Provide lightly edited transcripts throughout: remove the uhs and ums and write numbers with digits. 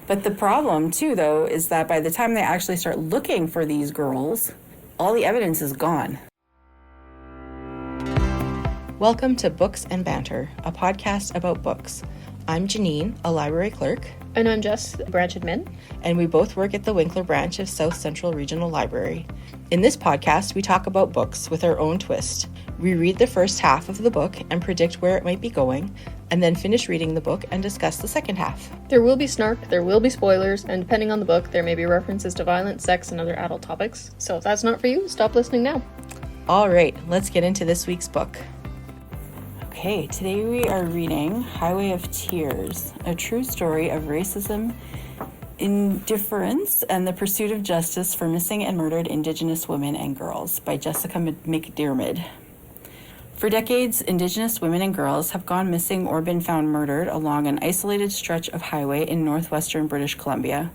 But the problem, too, though, is that by the time they actually start looking for these girls, all the evidence is gone. Welcome to Books and Banter, a podcast about books. I'm Janine, a library clerk. And I'm Jess, branch admin. And we both work at the Winkler branch of South Central Regional Library. In this podcast, we talk about books with our own twist. We read the first half of the book and predict where it might be going, and then finish reading the book and discuss the second half. There will be snark, there will be spoilers, and depending on the book, there may be references to violence, sex, and other adult topics. So if that's not for you, stop listening now. All right, let's get into this week's book. Okay, today we are reading Highway of Tears, a true story of racism, indifference, and the pursuit of justice for missing and murdered Indigenous women and girls by Jessica McDermid. For decades, Indigenous women and girls have gone missing or been found murdered along an isolated stretch of highway in northwestern British Columbia.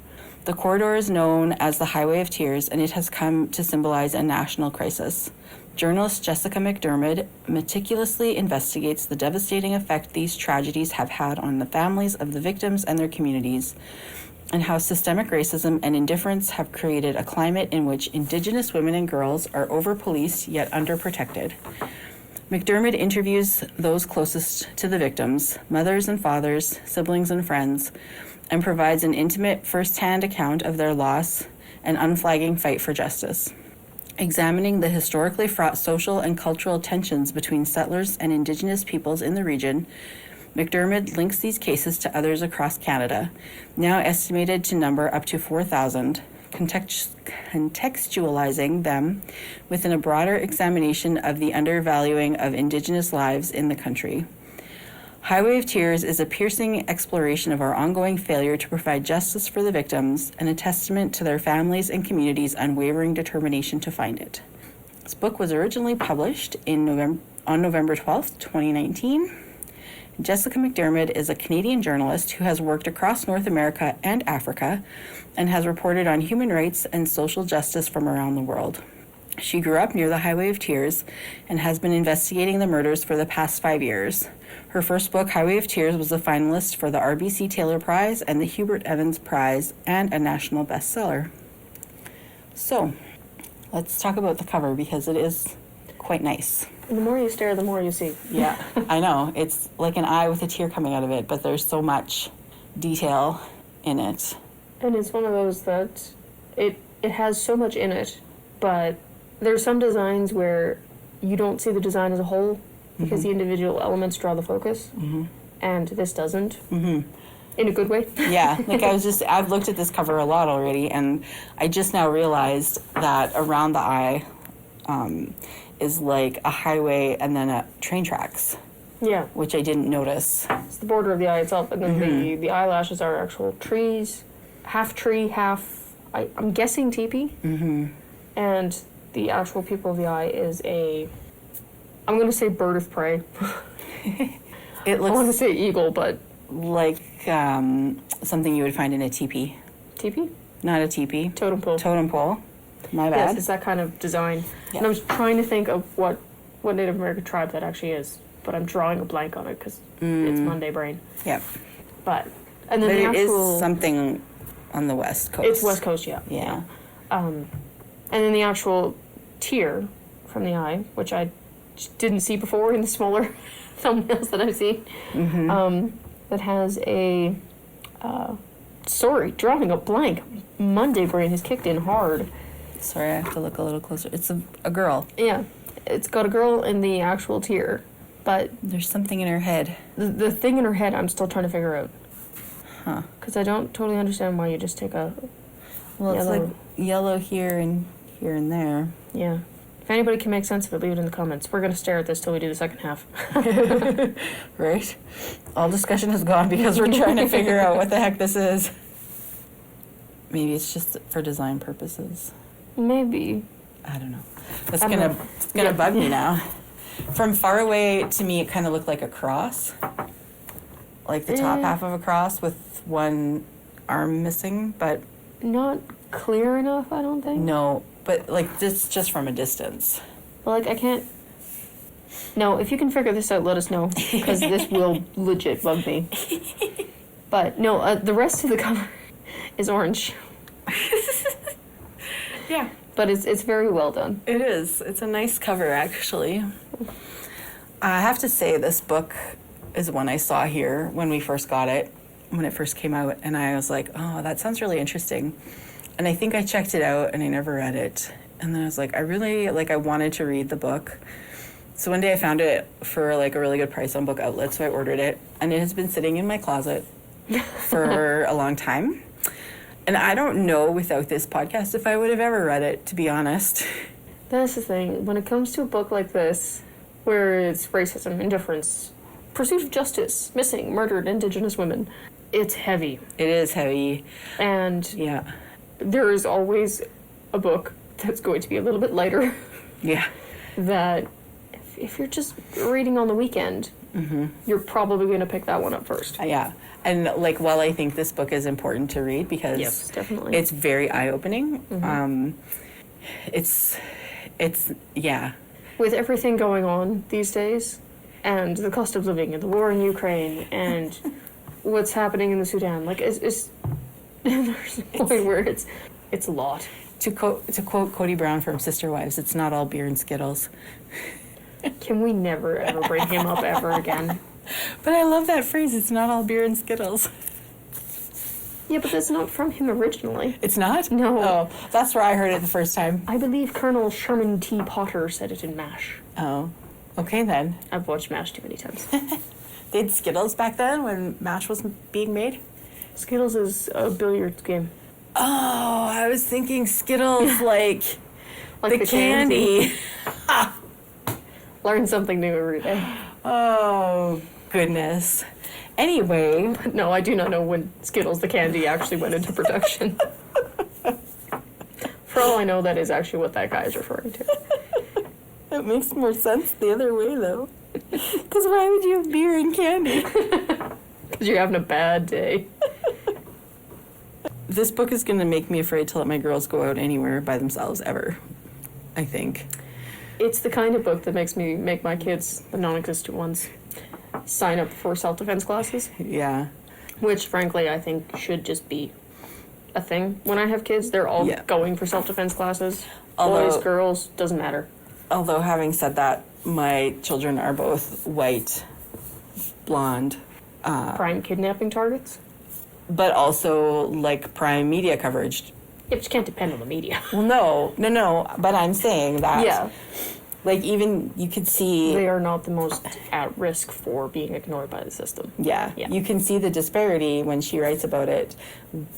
The corridor is known as the Highway of Tears, and it has come to symbolize a national crisis. Journalist Jessica McDermid meticulously investigates the devastating effect these tragedies have had on the families of the victims and their communities, and how systemic racism and indifference have created a climate in which Indigenous women and girls are over-policed yet underprotected. McDermid interviews those closest to the victims, mothers and fathers, siblings and friends, and provides an intimate first-hand account of their loss and unflagging fight for justice. Examining the historically fraught social and cultural tensions between settlers and Indigenous peoples in the region, McDermid links these cases to others across Canada, now estimated to number up to 4,000, contextualizing them within a broader examination of the undervaluing of Indigenous lives in the country. Highway of Tears is a piercing exploration of our ongoing failure to provide justice for the victims and a testament to their families and communities' unwavering determination to find it. This book was originally published on November 12th, 2019. Jessica McDermid is a Canadian journalist who has worked across North America and Africa and has reported on human rights and social justice from around the world. She grew up near the Highway of Tears and has been investigating the murders for the past 5 years. Her first book, Highway of Tears, was a finalist for the RBC Taylor Prize and the Hubert Evans Prize and a national bestseller. So, let's talk about the cover because it is quite nice. And the more you stare, the more you see. Yeah, I know. It's like an eye with a tear coming out of it, but there's so much detail in it. And it's one of those that it has so much in it, but there's some designs where you don't see the design as a whole because the individual elements draw the focus, and this doesn't. In a good way. Yeah, like I've looked at this cover a lot already, and I just now realized that around the eye is like a highway and then a train tracks. Yeah. Which I didn't notice. It's the border of the eye itself, and then the eyelashes are actual trees, half tree, half, I'm guessing teepee. And the actual pupil of the eye is I'm going to say bird of prey. It looks, I want to say eagle, but like something you would find in a teepee. Teepee? Not a teepee. Totem pole. Totem pole. My bad. Yes, it's that kind of design. Yeah. And I was trying to think of what Native American tribe that actually is, but I'm drawing a blank on it because it's Monday brain. Yep. And then the it actual is something on the West Coast. It's West Coast, yeah. Yeah. And then the actual tear from the eye, which I didn't see before in the smaller thumbnails that I've seen, that has a, drawing a blank. Monday brain has kicked in hard. Sorry, I have to look a little closer. It's a girl. Yeah, it's got a girl in the actual tear, but there's something in her head. The thing in her head I'm still trying to figure out. Huh. Because I don't totally understand why you just take a Well, yellow. it's like yellow here and there. Yeah. If anybody can make sense of it, leave it in the comments. We're going to stare at this till we do the second half. Right? All discussion has gone because we're trying to figure out what the heck this is. Maybe it's just for design purposes. Maybe. I don't know. It's gonna bug me now. From far away, to me, it kind of looked like a cross. Like the top half of a cross with one arm missing, but... Not clear enough, I don't think. No, but like this just from a distance. But like I can't... No, if you can figure this out, let us know, because this will legit bug me. But no, the rest of the cover is orange. Yeah. But it's very well done. It is. It's a nice cover, actually. I have to say, this book is one I saw here when we first got it, when it first came out, and I was like, oh, that sounds really interesting. And I think I checked it out, and I never read it. And then I was like, I wanted to read the book. So one day I found it for, like, a really good price on Book Outlet, so I ordered it. And it has been sitting in my closet for a long time. And I don't know, without this podcast, if I would have ever read it, to be honest. That's the thing. When it comes to a book like this, where it's racism, indifference, pursuit of justice, missing, murdered Indigenous women, it's heavy. It is heavy. And yeah, there is always a book that's going to be a little bit lighter. Yeah. That if you're just reading on the weekend, you're probably going to pick that one up first. Yeah. And, like, while I think this book is important to read because yes, definitely. It's very eye-opening, it's yeah. With everything going on these days, and the cost of living, and the war in Ukraine, and what's happening in the Sudan, like, it's there's a point where it's a lot. To quote Cody Brown from Sister Wives, it's not all beer and Skittles. Can we never, ever bring him up ever again? But I love that phrase, it's not all beer and Skittles. Yeah, but that's not from him originally. It's not? No. Oh, that's where I heard it the first time. I believe Colonel Sherman T. Potter said it in MASH. Oh, okay then. I've watched MASH too many times. They had Skittles back then when MASH was being made? Skittles is a billiards game. Oh, I was thinking Skittles like the candy. Learn something new every day. Oh, goodness. Anyway. No, I do not know when Skittles the candy actually went into production. For all I know, that is actually what that guy is referring to. That makes more sense the other way, though. Because why would you have beer and candy? Because you're having a bad day. This book is going to make me afraid to let my girls go out anywhere by themselves ever, I think. It's the kind of book that makes me make my kids, the non-existent ones, sign up for self-defense classes. Yeah. Which, frankly, I think should just be a thing. When I have kids, they're all going for self-defense classes. Boys, girls, doesn't matter. Although, having said that, my children are both white, blonde. Prime kidnapping targets? But also, like, prime media coverage. Yeah, but you can't depend on the media. Well, no, but I'm saying that. Yeah. Like, even you could see... They are not the most at risk for being ignored by the system. Yeah. You can see the disparity when she writes about it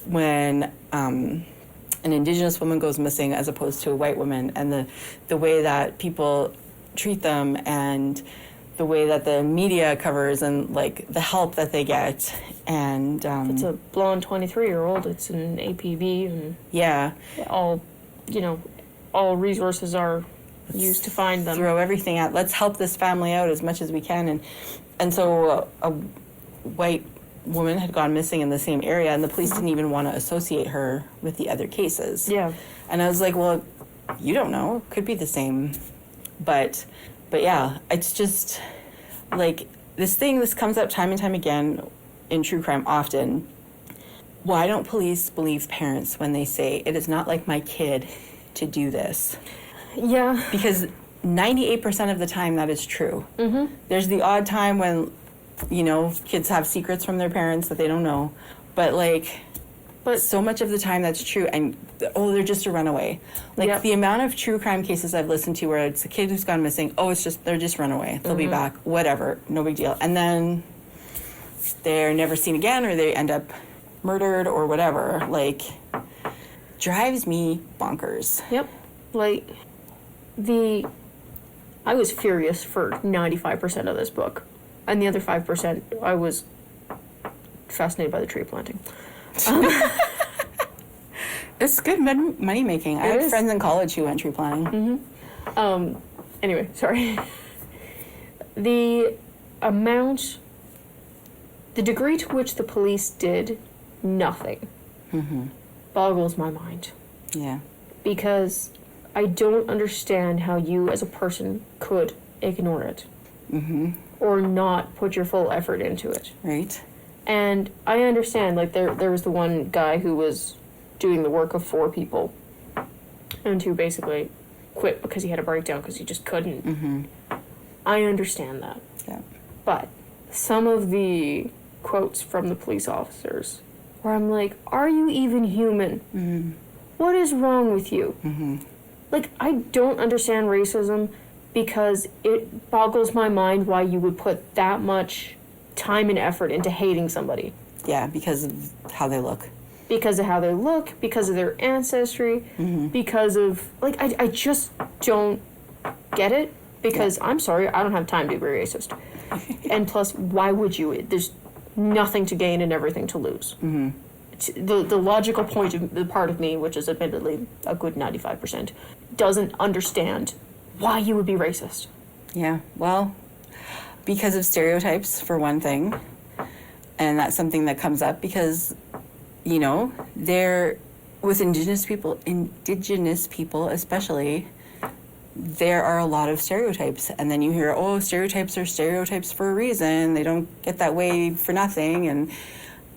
when an Indigenous woman goes missing as opposed to a white woman, and the way that people treat them and the way that the media covers and, like, the help that they get. And if it's a blonde 23-year-old, it's an APB, and all resources are used to find them. Throw everything out. Let's help this family out as much as we can. And so a white woman had gone missing in the same area, and the police didn't even want to associate her with the other cases. Yeah. And I was like, well, you don't know. It could be the same. But yeah, it's just like this comes up time and time again in true crime often. Why don't police believe parents when they say, it is not like my kid to do this? Yeah. Because 98% of the time that is true. Mm-hmm. There's the odd time when, kids have secrets from their parents that they don't know. But so much of the time that's true. And, they're just a runaway. The amount of true crime cases I've listened to where it's a kid who's gone missing, they're just runaway. They'll be back, whatever, no big deal. And then they're never seen again, or they end up murdered or whatever. Drives me bonkers. Yep. I was furious for 95% of this book. And the other 5%, I was fascinated by the tree planting. It's good money making. I had friends in college who went tree planting. Mm-hmm. Anyway, sorry. The degree to which the police did nothing boggles my mind. Yeah. Because I don't understand how you as a person could ignore it. Mm-hmm. Or not put your full effort into it. Right. And I understand, like, there was the one guy who was doing the work of 4 people and who basically quit because he had a breakdown because he just couldn't. Mm-hmm. I understand that. Yeah. But some of the quotes from the police officers where I'm like, are you even human? Mm-hmm. What is wrong with you? Mm-hmm. Like, I don't understand racism because it boggles my mind why you would put that much time and effort into hating somebody. Yeah, because of how they look. Because of how they look, because of their ancestry, Mm-hmm. because of, like, I just don't get it. Because, I'm sorry, I don't have time to be racist. And plus, why would you? There's nothing to gain and everything to lose. Mm-hmm. The logical point of the part of me, which is admittedly a good 95%, doesn't understand why you would be racist. Yeah, well, because of stereotypes, for one thing. And that's something that comes up because, you know, with indigenous people especially, there are a lot of stereotypes. And then you hear, oh, stereotypes are stereotypes for a reason. They don't get that way for nothing.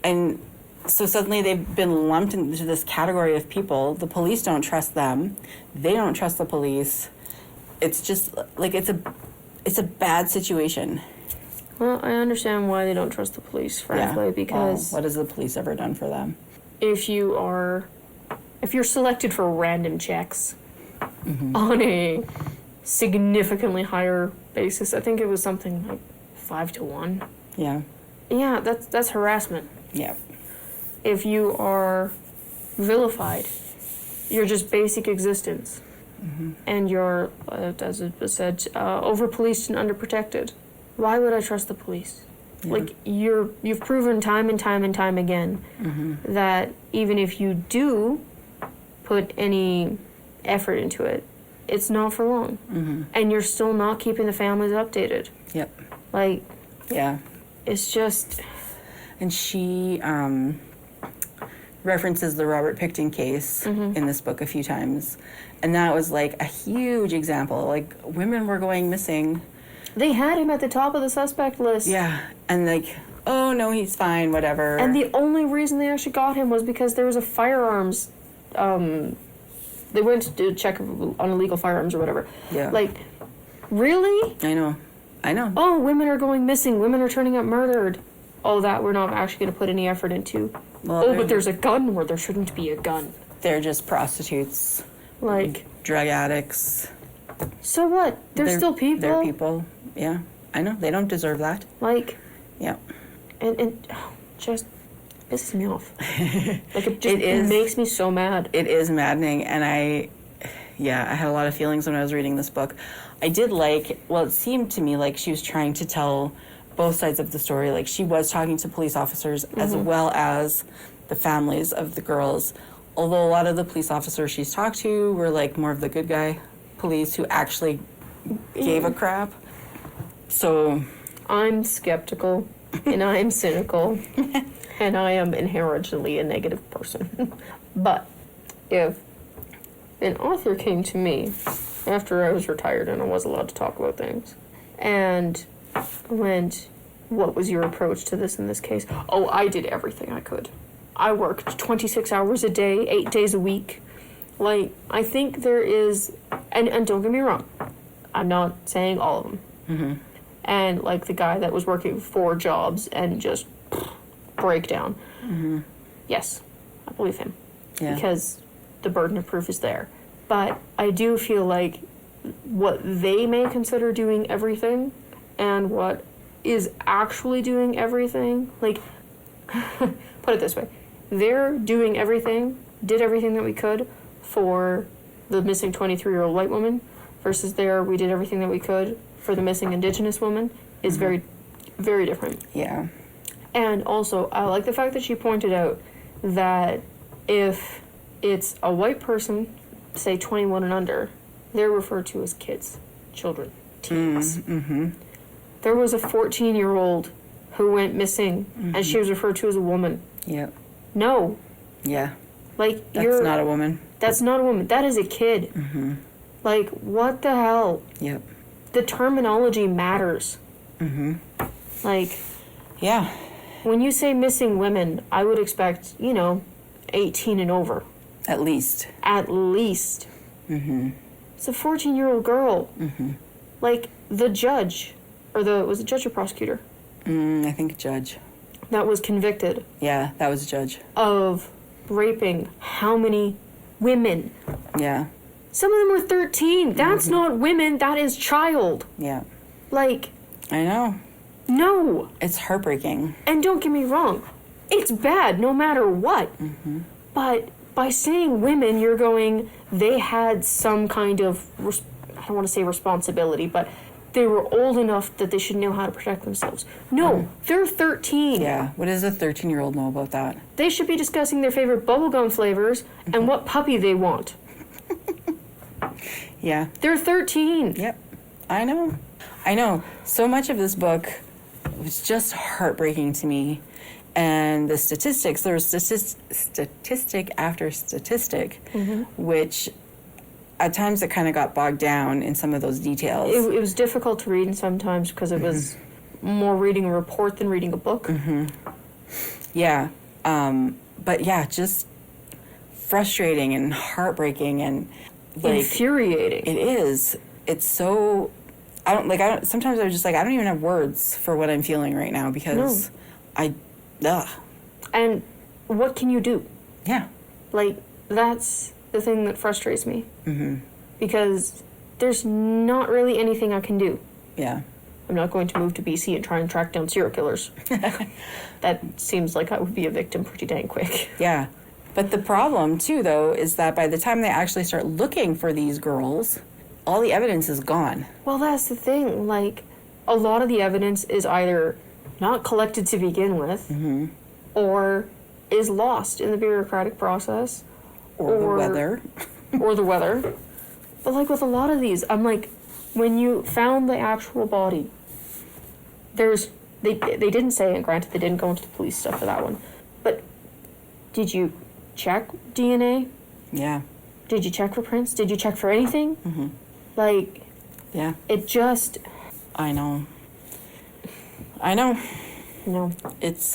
And so suddenly they've been lumped into this category of people. The police don't trust them. They don't trust the police. It's just, like, it's a bad situation. Well, I understand why they don't trust the police, frankly, because what has the police ever done for them? if you're selected for random checks on a significantly higher basis, I think it was something like 5-1. Yeah. Yeah, that's harassment. Yeah. If you are vilified, your just basic existence, and you're, as it was said, over-policed and underprotected, why would I trust the police? Yeah. Like, you've proven time and time and time again that even if you do put any effort into it, it's not for long. And you're still not keeping the families updated. Yep. Like, Yeah. it's just... And she references the Robert Pickton case in this book a few times. And that was, like, a huge example. Like, women were going missing. They had him at the top of the suspect list. Yeah. And, like, oh, no, he's fine, whatever. And the only reason they actually got him was because there was a firearms... they went to do a check on illegal firearms or whatever. Yeah. Like, really? I know. Oh, women are going missing. Women are turning up murdered. Oh, that we're not actually going to put any effort into. Well, But there's a gun where there shouldn't be a gun. They're just prostitutes. Like... Drug addicts. So what? They're still people. They're people. Yeah. I know. They don't deserve that. Like... Yeah. And just pisses me off. Like, it makes me so mad. It is maddening, and I had a lot of feelings when I was reading this book. I did it seemed to me like she was trying to tell both sides of the story. Like, she was talking to police officers as well as the families of the girls, although a lot of the police officers she's talked to were, like, more of the good guy police who actually gave a crap. So... I'm skeptical, and I am cynical, and I am inherently a negative person. But if an author came to me after I was retired and I was allowed to talk about things, and went, what was your approach to this in this case? Oh, I did everything I could. I worked 26 hours a day, 8 days a week. Like, I think there is, and don't get me wrong, I'm not saying all of them. And, like, the guy that was working 4 jobs and just break down. Yes, I believe him. Yeah. Because the burden of proof is there. But I do feel like what they may consider doing everything and what is actually doing everything, like, put it this way. They're doing everything, did everything that we could for the missing 23-year-old white woman versus we did everything that we could for the missing Indigenous woman is very, very different. Yeah. And also, I like the fact that she pointed out that if it's a white person, say 21 and under, they're referred to as kids, children, teens. There was a 14-year-old who went missing, and she was referred to as a woman. Yep. No. Yeah. Like, That's not a woman. That's not a woman. That is a kid. Like, what the hell? Yep. The terminology matters. Like... Yeah. When you say missing women, I would expect, 18 and over. At least. At least. Mm-hmm. It's a 14-year-old girl. Mm-hmm. Like, the judge, was it judge or prosecutor? I think judge. That was convicted. Yeah, that was a judge. Of raping how many women? Yeah. Some of them were 13. That's not women, that is child. Yeah. Like... I know. No. It's heartbreaking. And don't get me wrong, it's bad no matter what. Mm-hmm. But by saying women, you're going, they had some kind of, I don't want to say responsibility, but they were old enough that they should know how to protect themselves. No, they're 13. Yeah, what does a 13-year-old know about that? They should be discussing their favorite bubblegum flavors and what puppy they want. Yeah. They're 13. Yep. I know. So much of this book was just heartbreaking to me. And the statistics, there was statistic after statistic, which at times it kind of got bogged down in some of those details. It was difficult to read sometimes because it was more reading a report than reading a book. Yeah. But yeah, just frustrating and heartbreaking and like, infuriating. It is. It's so... sometimes I'm just like, I don't even have words for what I'm feeling right now because ugh. And what can you do? Yeah. Like, that's the thing that frustrates me. Because there's not really anything I can do. Yeah. I'm not going to move to BC and try and track down serial killers. That seems like I would be a victim pretty dang quick. Yeah. But the problem, too, though, is that by the time they actually start looking for these girls, all the evidence is gone. Well, that's the thing. Like, a lot of the evidence is either not collected to begin with, or is lost in the bureaucratic process. Or the weather. Or the weather. But, like, with a lot of these, I'm like, when you found the actual body, they didn't say, and granted, they didn't go into the police stuff for that one, but did you check DNA? Yeah. Did you check for prints? Did you check for anything? Like... Yeah. It just... I know. No. It's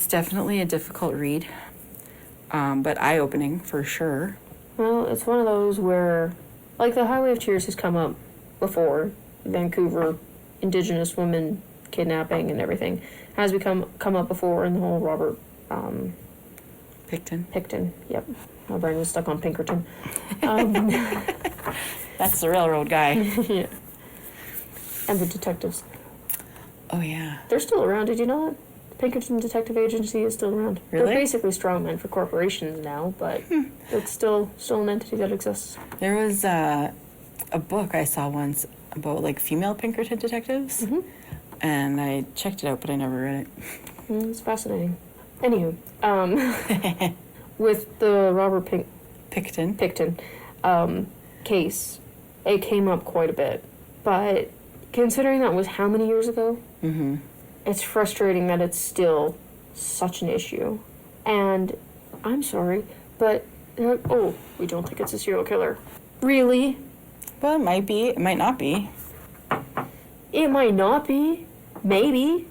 definitely a difficult read, but eye-opening for sure. Well, it's one of those where, like, the Highway of Tears has come up before. Vancouver, Indigenous women kidnapping and everything has come up before in the whole Robert Picton. Yep, my brain was stuck on Pinkerton. That's the railroad guy. Yeah. And the detectives. Oh, yeah. They're still around, did you know that? The Pinkerton Detective Agency is still around. Really? They're basically strongmen for corporations now, but it's still an entity that exists. There was a book I saw once about, like, female Pinkerton detectives, and I checked it out, but I never read it. It's fascinating. Anywho, with the Robert Picton case, it came up quite a bit, but considering that was how many years ago, it's frustrating that it's still such an issue. And I'm sorry, but they're like, oh, we don't think it's a serial killer. Really? Well, it might be. It might not be. It might not be. Maybe.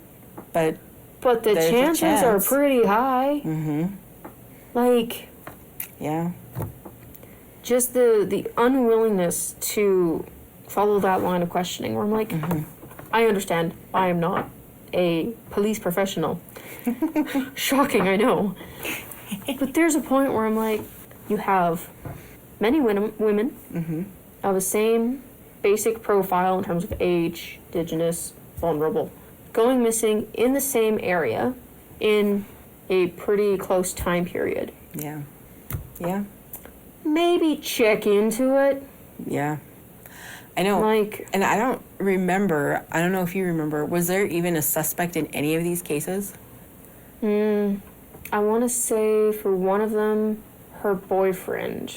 But the chances are pretty high. Like... Yeah. Just the unwillingness to follow that line of questioning where I'm like, I understand, I am not a police professional. Shocking, I know. But there's a point where I'm like, you have many women of the same basic profile in terms of age, Indigenous, vulnerable, going missing in the same area in a pretty close time period. Yeah. Yeah. Maybe check into it. Yeah. I know. Like, and I don't remember, I don't know if you remember, was there even a suspect in any of these cases? I want to say for one of them, her boyfriend.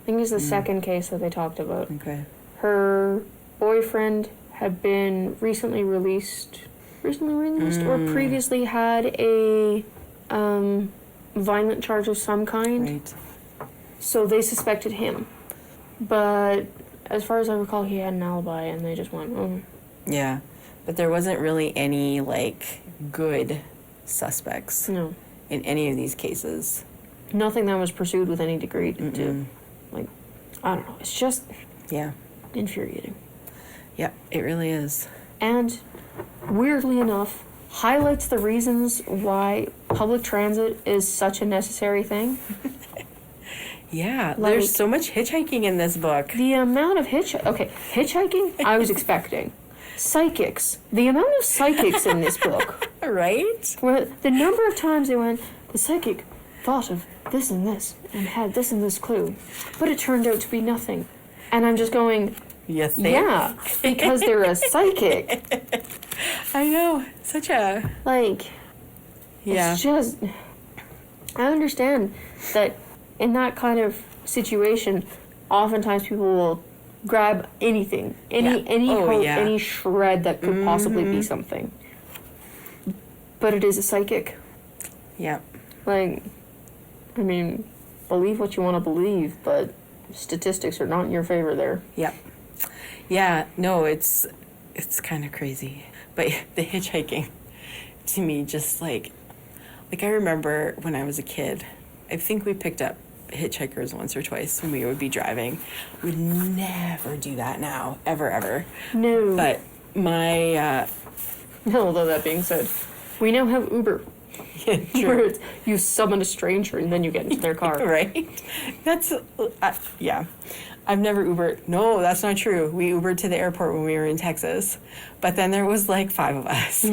I think it's the second case that they talked about. Okay. Her boyfriend had been recently released or previously had a violent charge of some kind. Right. So they suspected him. But as far as I recall, he had an alibi and they just went, Yeah. But there wasn't really any, like, good suspects No. in any of these cases. Nothing that was pursued with any degree to, like, I don't know. It's just Yeah. infuriating. Yeah, it really is. And weirdly enough, highlights the reasons why public transit is such a necessary thing. Yeah, Like, there's so much hitchhiking in this book. the amount of hitchhiking I was expecting. Psychics. The amount of psychics in this book. Right? Where the number of times they went, the psychic thought of this and had this and this clue, but it turned out to be nothing. And I'm just going, Yes, yeah, because they're a psychic. I know. Such a... Like, Yeah. it's just, I understand that in that kind of situation, oftentimes people will grab anything, any Oh, hope, yeah. any shred that could possibly be something. But it is a psychic. Yeah. Like, I mean, believe what you want to believe, but statistics are not in your favor there. Yep. Yeah, no, it's kind of crazy. But the hitchhiking, to me, just like I remember when I was a kid, I think we picked up hitchhikers once or twice when we would be driving. We'd never do that now, ever. No. But my, Although that being said, we now have Uber. yeah, Where it's, you summon a stranger and then you get into their car. right? That's, yeah. I've never Ubered. No, that's not true. We Ubered to the airport when we were in Texas. But then there was like 5 of us.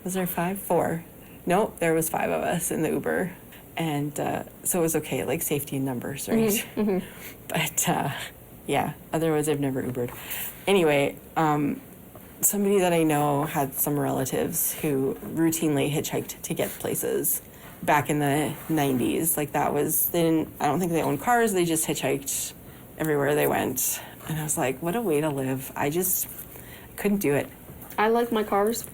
Was there 5? 4. Nope, there was 5 of us in the Uber. And so it was okay, like safety in numbers, right? But yeah, otherwise I've never Ubered. Anyway, somebody that I know had some relatives who routinely hitchhiked to get places back in the 90s. Like that was, I don't think they owned cars, they just hitchhiked everywhere they went. And I was like, what a way to live. I just couldn't do it. I like my cars.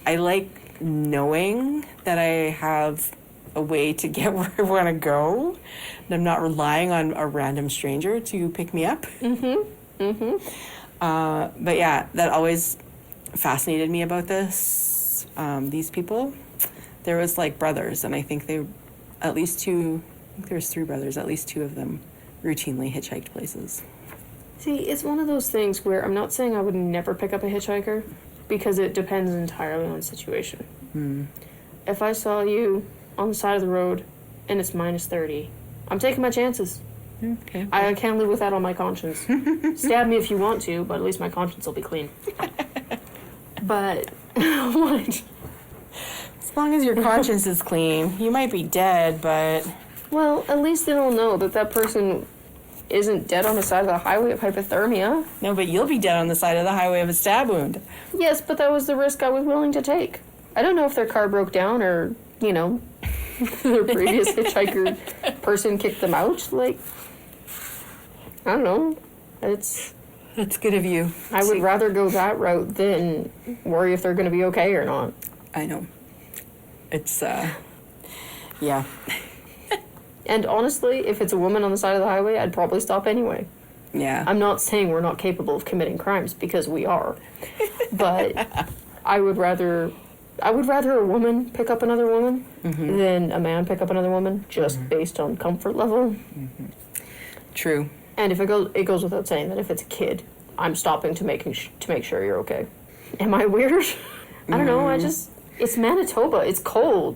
I like knowing that I have a way to get where I want to go, and I'm not relying on a random stranger to pick me up. But yeah, that always fascinated me about these people. There was like brothers, and I think there was 3 brothers, at least 2 of them routinely hitchhiked places. See, it's one of those things where I'm not saying I would never pick up a hitchhiker, because it depends entirely on the situation. If I saw you on the side of the road and it's minus 30, I'm taking my chances. Okay. I can't live with that on my conscience. Stab me if you want to, but at least my conscience will be clean. But what? As long as your conscience is clean, you might be dead, but... Well, at least they'll know that person isn't dead on the side of the highway of hypothermia. No, but you'll be dead on the side of the highway of a stab wound. Yes, but that was the risk I was willing to take. I don't know if their car broke down or, their previous hitchhiker person kicked them out. Like, I don't know. That's good of you. I would rather go that route than worry if they're going to be okay or not. I know. It's, yeah. And honestly, if it's a woman on the side of the highway, I'd probably stop anyway. Yeah. I'm not saying we're not capable of committing crimes, because we are. But I would rather a woman pick up another woman than a man pick up another woman, just based on comfort level. True. And if it goes without saying that if it's a kid, I'm stopping to make sure you're okay. Am I weird? I don't know. It's Manitoba. It's cold.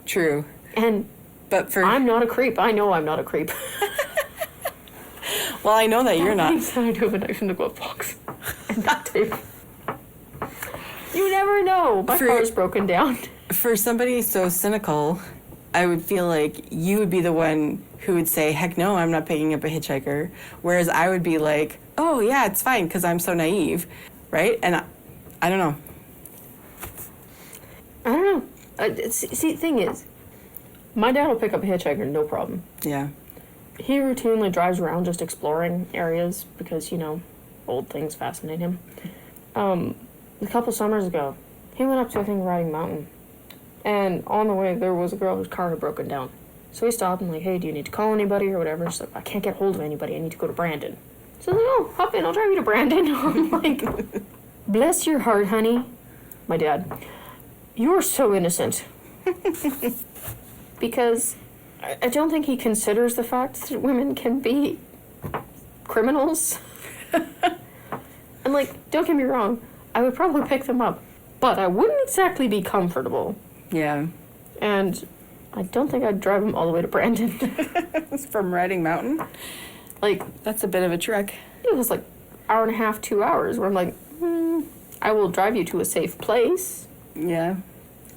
True. And I'm not a creep. I know I'm not a creep. Well, I know that you're not. I do have a knife in the glove box and duct tape. You never know. My car's broken down. For somebody so cynical, I would feel like you would be the one who would say, heck no, I'm not picking up a hitchhiker. Whereas I would be like, oh yeah, it's fine because I'm so naive. Right? And I don't know. I don't know. See, the thing is, my dad will pick up a hitchhiker, no problem. Yeah. He routinely drives around just exploring areas because, old things fascinate him. A couple summers ago, he went up to, I think, Riding Mountain. And on the way, there was a girl whose car had broken down. So he stopped and hey, do you need to call anybody or whatever? She's like, I can't get hold of anybody. I need to go to Brandon. So I'm like, oh, hop in. I'll drive you to Brandon. I'm like, bless your heart, honey. My dad. You're so innocent. Because I don't think he considers the fact that women can be criminals. And, like, don't get me wrong, I would probably pick them up, but I wouldn't exactly be comfortable. Yeah. And I don't think I'd drive them all the way to Brandon. From Riding Mountain? Like, That's a bit of a trek. it was like hour and a half, 2 hours, where I'm like, I will drive you to a safe place, Yeah.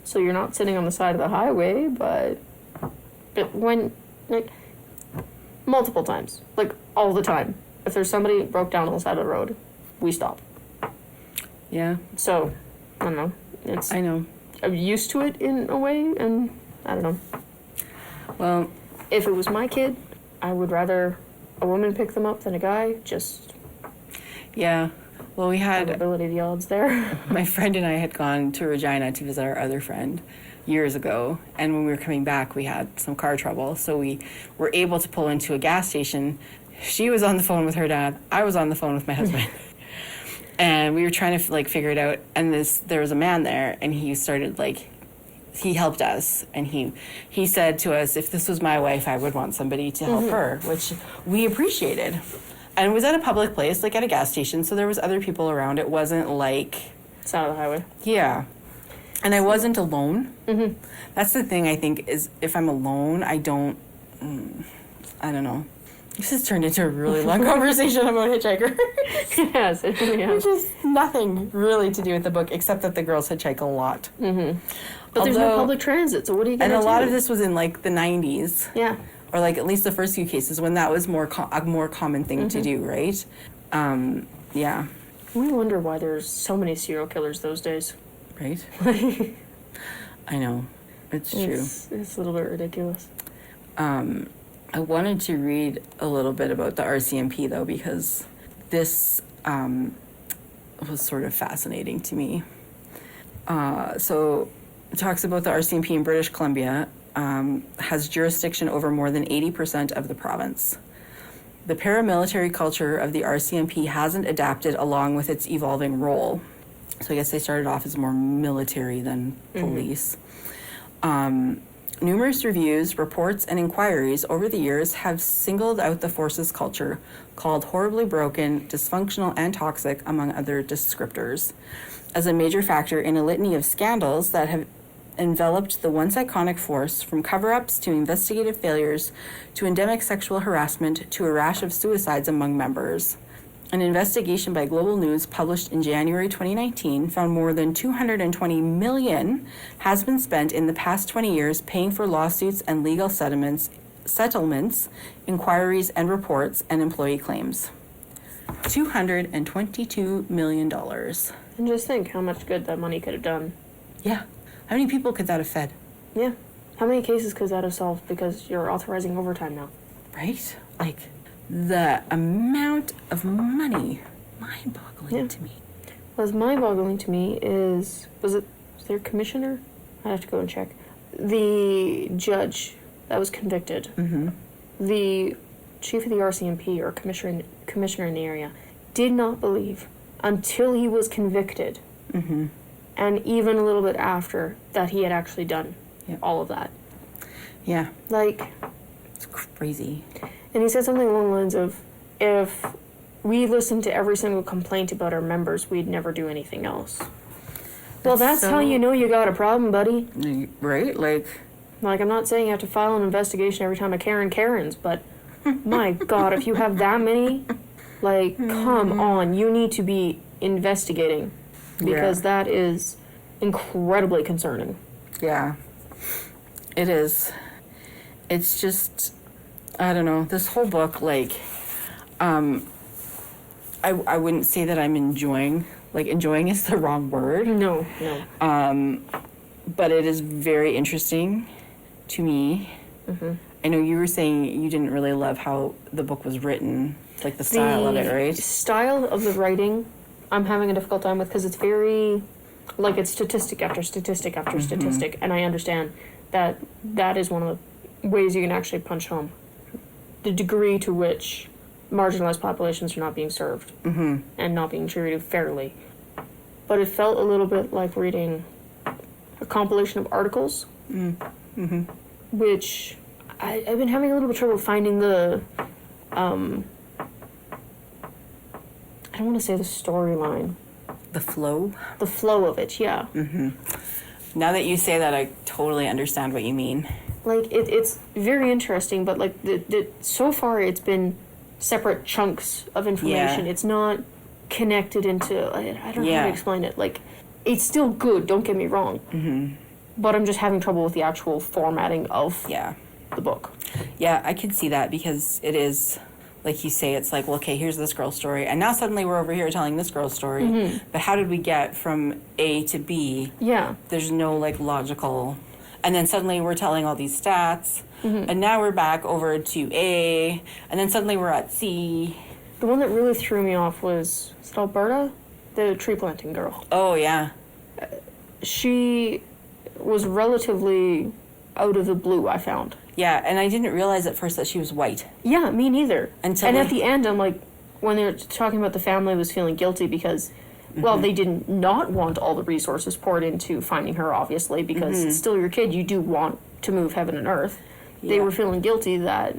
so you're not sitting on the side of the highway, but when, like, multiple times, like, all the time, if there's somebody broke down on the side of the road, we stop. Yeah. So, I don't know. I know. I'm used to it in a way, and I don't know. Well, If it was my kid, I would rather a woman pick them up than a guy. Just yeah. Well, we had probability of the odds there. my friend and I had gone to Regina to visit our other friend years ago, and when we were coming back, we had some car trouble, so we were able to pull into a gas station. She was on the phone with her dad. I was on the phone with my husband. And we were trying to, like, figure it out, and there was a man there, and he started, like, he helped us, and he said to us, if this was my wife, I would want somebody to help her, which we appreciated. And it was at a public place, like at a gas station, so there was other people around. It wasn't like... Side of the highway. Yeah. And I wasn't alone. Mm-hmm. That's the thing, I think, is if I'm alone, I don't know. This has turned into a really long conversation about Hitchhiker. Yes, it really has. Which is nothing really to do with the book, except that the girls hitchhike a lot. Mm-hmm. But there's no public transit, so what are you going to do? And a lot of this was in, like, the 90s. Yeah. Or, like, at least the first few cases when that was a more common thing to do, right? Yeah. We wonder why there's so many serial killers those days. Right? I know. It's true. It's a little bit ridiculous. I wanted to read a little bit about the RCMP, though, because this was sort of fascinating to me. So it talks about the RCMP in British Columbia has jurisdiction over more than 80% of the province. The paramilitary culture of the RCMP hasn't adapted along with its evolving role. So I guess they started off as more military than police. Numerous reviews, reports, and inquiries over the years have singled out the force's culture, called horribly broken, dysfunctional, and toxic, among other descriptors, as a major factor in a litany of scandals that have enveloped the once iconic force, from cover-ups to investigative failures to endemic sexual harassment to a rash of suicides among members. An investigation by Global News published in January 2019 found more than $220 million has been spent in the past 20 years paying for lawsuits and legal settlements, inquiries and reports, and employee claims. $222 million. And just think how much good that money could have done. Yeah. How many people could that have fed? Yeah. How many cases could that have solved because you're authorizing overtime now? Right? Like, the amount of money, mind-boggling to me. What's mind-boggling to me is, was there commissioner? I'd have to go and check. The judge that was convicted, the chief of the RCMP, or commissioner in the area, did not believe until he was convicted, and even a little bit after, that he had actually done all of that. Yeah. Like, it's crazy. And he said something along the lines of, if we listened to every single complaint about our members, we'd never do anything else. Well, that's how you know you got a problem, buddy. Right? Like, I'm not saying you have to file an investigation every time a Karen's, but my God, if you have that many, like, come on, you need to be investigating. Because that is incredibly concerning. Yeah. It is. It's just... I don't know, this whole book, like, I wouldn't say that I'm enjoying is the wrong word. No. But it is very interesting to me. I know you were saying you didn't really love how the book was written, like the style of it, right? The style of the writing, I'm having a difficult time with, because it's very, like, it's statistic after statistic after statistic, and I understand that is one of the ways you can actually punch home the degree to which marginalized populations are not being served and not being treated fairly. But it felt a little bit like reading a compilation of articles, which I've been having a little bit of trouble finding the, I don't want to say the storyline. The flow? The flow of it, yeah. Now that you say that, I totally understand what you mean. Like, it's very interesting, but, like, so far it's been separate chunks of information. Yeah. It's not connected into, I don't know how to explain it. Like, it's still good, don't get me wrong. But I'm just having trouble with the actual formatting of the book. Yeah, I could see that because it is, like you say, it's like, well, okay, here's this girl's story. And now suddenly we're over here telling this girl's story. But how did we get from A to B? Yeah. There's no, like, logical... And then suddenly we're telling all these stats. And now we're back over to A. And then suddenly we're at C. The one that really threw me off was it Alberta? The tree planting girl. Oh, yeah. She was relatively out of the blue, I found. Yeah, and I didn't realize at first that she was white. Yeah, me neither. Until and at the end, I'm like, when they were talking about the family was feeling guilty because, well, they did not want all the resources poured into finding her, obviously, because it's still your kid. You do want to move heaven and earth. Yeah. They were feeling guilty that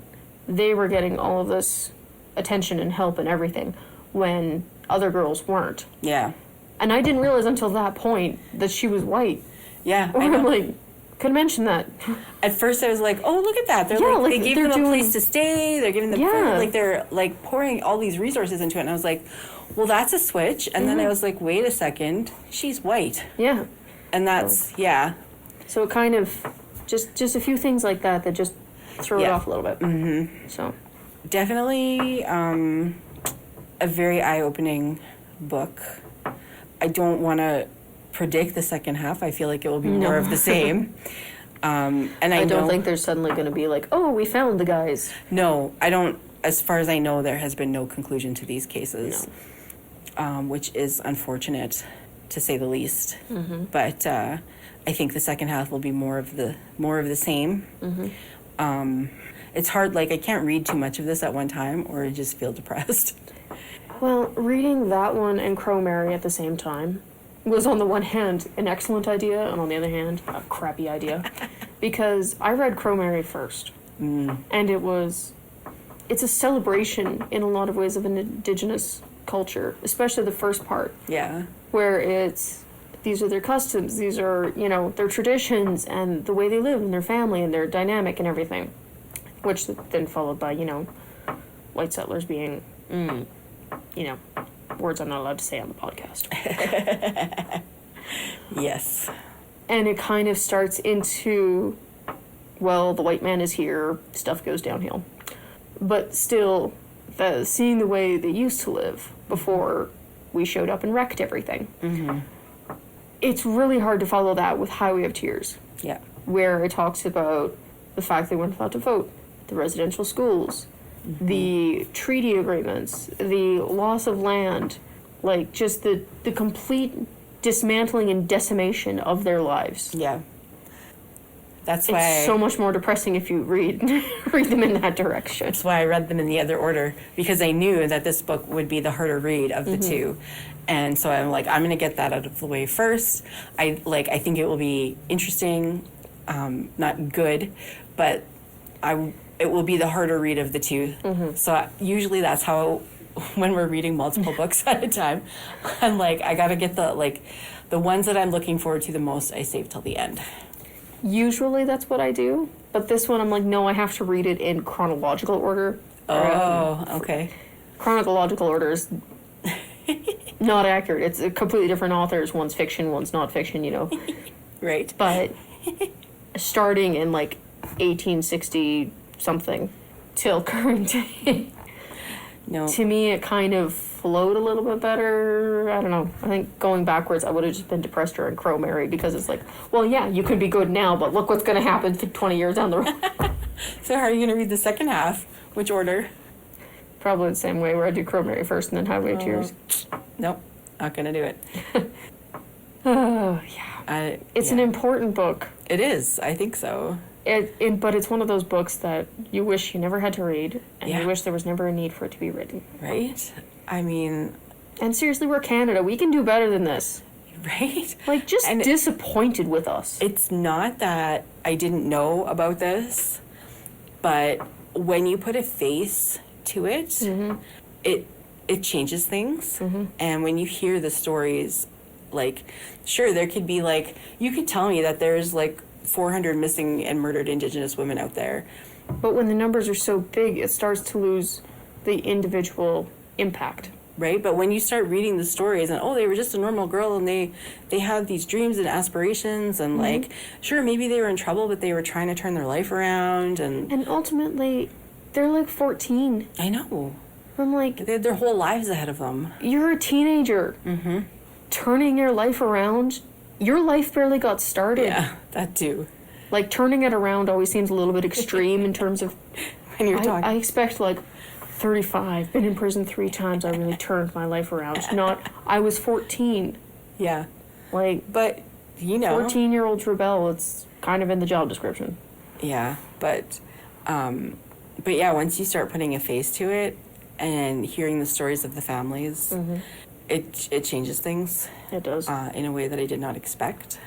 they were getting all of this attention and help and everything when other girls weren't. Yeah. And I didn't realize until that point that she was white. Yeah, Or I know. I'm like, could mention that. At first I was like, oh, look at that. They're they gave them a place to stay. They're giving them food. Like, they're, like, pouring all these resources into it. And I was like, well, that's a switch. And then I was like, wait a second. She's white. Yeah. And that's, So it kind of, just a few things like that just throw it off a little bit. So. Definitely a very eye-opening book. I don't want to predict the second half. I feel like it will be more of the same. And I don't think there's suddenly going to be like, oh, we found the guys. No, I don't. As far as I know, there has been no conclusion to these cases, which is unfortunate, to say the least. But I think the second half will be more of the same. It's hard. Like, I can't read too much of this at one time, or I just feel depressed. Well, reading that one and Crow Mary at the same time was on the one hand an excellent idea, and on the other hand, a crappy idea. Because I read Crow Mary first. And it's a celebration in a lot of ways of an indigenous culture, especially the first part. Yeah. Where these are their customs, these are, their traditions, and the way they live, and their family, and their dynamic, and everything. Which then followed by, white settlers being, words I'm not allowed to say on the podcast. Yes. And it kind of starts into, well, the white man is here, stuff goes downhill. But still, seeing the way they used to live before we showed up and wrecked everything. It's really hard to follow that with Highway of Tears. Yeah. Where it talks about the fact they weren't allowed to vote, the residential schools, the treaty agreements, the loss of land, like just the complete dismantling and decimation of their lives. Yeah. That's why it's so much more depressing if you read them in that direction. That's why I read them in the other order, because I knew that this book would be the harder read of the two. And so I'm like, I'm going to get that out of the way first. I think it will be interesting, not good, but it will be the harder read of the two. So usually that's how, when we're reading multiple books at a time, I'm like, I got to get the ones that I'm looking forward to the most, I save till the end. Usually that's what I do, but this one I'm like, no, I have to read it in chronological order. Oh, okay. Chronological order is not accurate. It's completely different authors. One's fiction, one's not fiction, Right. But starting in 1860 something till current day. No. To me, it kind of flowed a little bit better. I don't know. I think going backwards, I would have just been depressed during Crow Mary, because it's like, well, yeah, you could be good now, but look what's going to happen 20 years down the road. So how are you going to read the second half? Which order? Probably the same way, where I do Crow Mary first and then Highway of Tears. Nope, not going to do it. Oh, yeah. It's an important book. It is. I think so. But it's one of those books that you wish you never had to read, and you wish there was never a need for it to be written. Right? I mean... And seriously, we're Canada. We can do better than this. Right? Like, just And disappointed with us. it's not that I didn't know about this, but when you put a face to it, it changes things. And when you hear the stories, like, sure, there could be, like, you could tell me that there's, like, 400 missing and murdered Indigenous women out there. But when the numbers are so big, it starts to lose the individual impact. Right? But when you start reading the stories and, oh, they were just a normal girl and they had these dreams and aspirations and, like, sure, maybe they were in trouble, but they were trying to turn their life around. And ultimately, they're like 14. I know. I'm like, They had their whole lives ahead of them. you're a teenager. Turning your life around. Your life barely got started. Yeah, that too. Like, turning it around always seems a little bit extreme in terms of... When you're talking. I expect, like, 35, been in prison 3 times, I really turned my life around. Not, I was 14. Yeah. Like, But, you know. 14-year-olds rebel, it's kind of in the job description. Yeah, but yeah, once you start putting a face to it and hearing the stories of the families, it changes things. It does. In a way that I did not expect.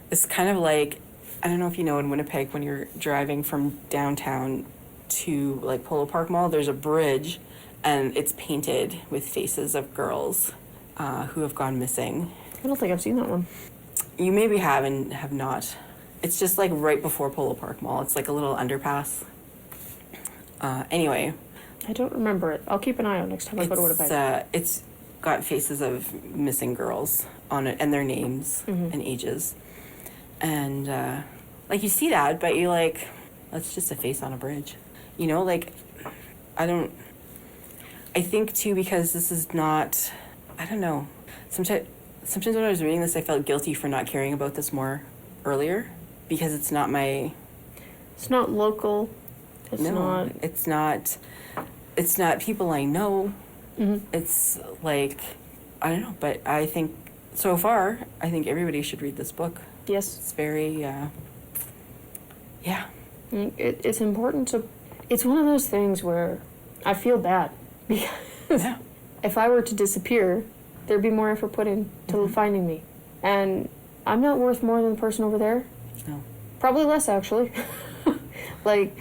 It's kind of like, I don't know if you know, in Winnipeg, when you're driving from downtown to, like, Polo Park Mall, there's a bridge, and it's painted with faces of girls who have gone missing. I don't think I've seen that one. You maybe have and have not. It's just, like, right before Polo Park Mall. It's like a little underpass. Anyway. I don't remember it. I'll keep an eye out next time I go to Winnipeg. It's got faces of missing girls on it and their names and ages. And, like, you see that, but you're like, that's just a face on a bridge. You know, like, I think, too, because this is not, I don't know. Sometimes when I was reading this, I felt guilty for not caring about this more earlier, because it's not my... It's not local. It's not people I know. It's like, I don't know, but I think, so far, I think everybody should read this book. Yes. It's very, yeah. It's important to... It's one of those things where I feel bad, because if I were to disappear, there'd be more effort put into finding me. And I'm not worth more than the person over there. No. Probably less, actually. Like...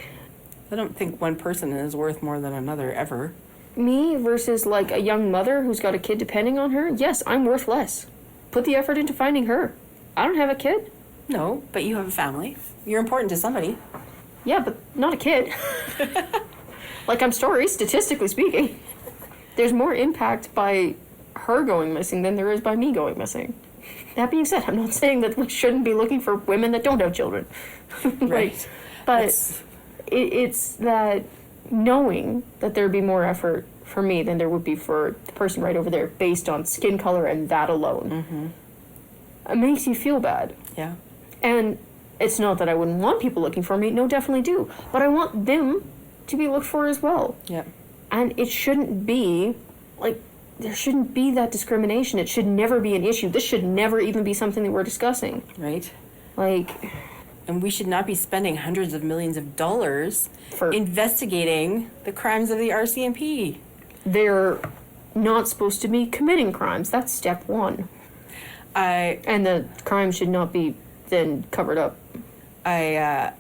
I don't think one person is worth more than another, ever. Me versus, like, a young mother who's got a kid depending on her, yes, I'm worth less. Put the effort into finding her. I don't have a kid. No, but you have a family. You're important to somebody. Yeah, but not a kid. Like, I'm sorry, statistically speaking. There's more impact by her going missing than there is by me going missing. That being said, I'm not saying that we shouldn't be looking for women that don't have children. Right. But it's that knowing that there'd be more effort for me than there would be for the person right over there based on skin color and that alone. It makes you feel bad. Yeah. And it's not that I wouldn't want people looking for me. No, definitely do. But I want them to be looked for as well. Yeah. And it shouldn't be, like, there shouldn't be that discrimination. It should never be an issue. This should never even be something that we're discussing. Right. Like... And we should not be spending hundreds of millions of dollars for investigating the crimes of the RCMP. They're not supposed to be committing crimes. That's step one. And the crime should not be then covered up. I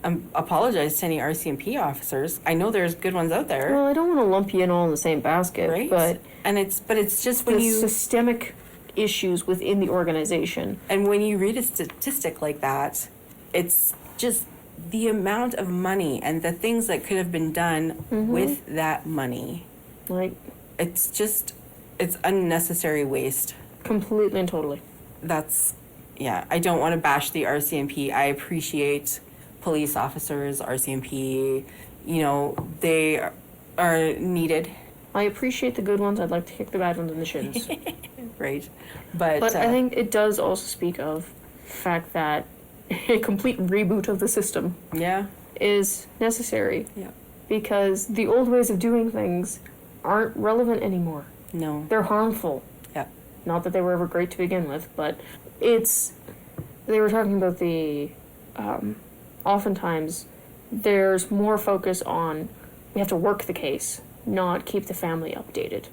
apologize to any RCMP officers. I know there's good ones out there. Well, I don't want to lump you in all in the same basket, right? But it's just when you systemic issues within the organization. And when you read a statistic like that, it's just the amount of money and the things that could have been done with that money. Like, it's unnecessary waste. Completely and totally. I don't want to bash the RCMP. I appreciate police officers, RCMP, they are needed. I appreciate the good ones. I'd like to kick the bad ones in the shins. Right. But I think it does also speak of the fact that a complete reboot of the system is necessary. Yeah. Because the old ways of doing things aren't relevant anymore. No. They're harmful. Yeah. Not that they were ever great to begin with, but they were talking about the, oftentimes there's more focus on we have to work the case, not keep the family updated.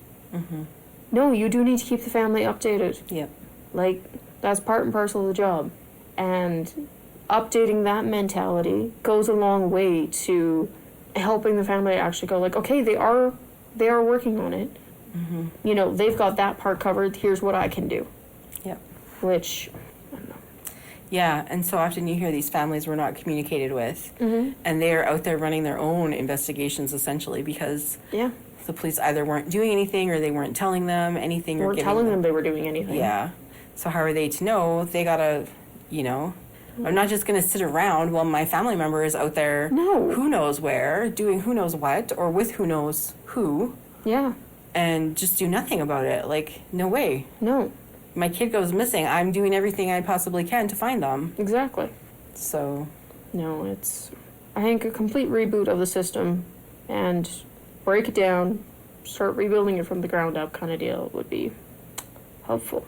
no, you do need to keep the family updated. Yep. Like, that's part and parcel of the job. And updating that mentality goes a long way to helping the family actually go, like, okay, they are working on it. Mm-hmm. You know, they've got that part covered. Here's what I can do. Yep. Which, I don't know. Yeah, and so often you hear these families were not communicated with, and they're out there running their own investigations, essentially, because the police either weren't doing anything or they weren't telling them anything. Or telling them they were doing anything. Yeah. So how are they to know? They gotta, you know, I'm not just gonna sit around while my family member is out there who knows where, doing who knows what, or with who knows who. Yeah. And just do nothing about it. Like, no way. No. My kid goes missing. I'm doing everything I possibly can to find them. Exactly. So. No, it's, I think, a complete reboot of the system and break it down, start rebuilding it from the ground up kind of deal would be helpful.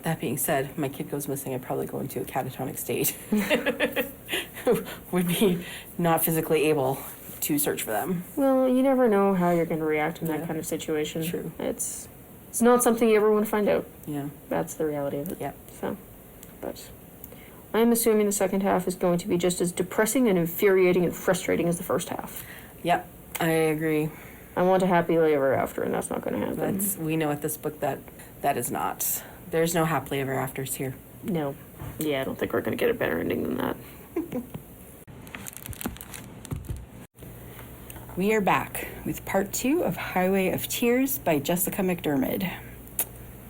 That being said, my kid goes missing, I'd probably go into a catatonic state. Would be not physically able to search for them. Well, you never know how you're going to react in that kind of situation. True. It's not something you ever want to find out. Yeah. That's the reality of it. Yeah. So, but I'm assuming the second half is going to be just as depressing and infuriating and frustrating as the first half. Yep, I agree. I want a happily ever after, and that's not going to happen. We know at this book that is not. There's no happily ever afters here. No. Yeah, I don't think we're going to get a better ending than that. We are back with part 2 of Highway of Tears by Jessica McDermid.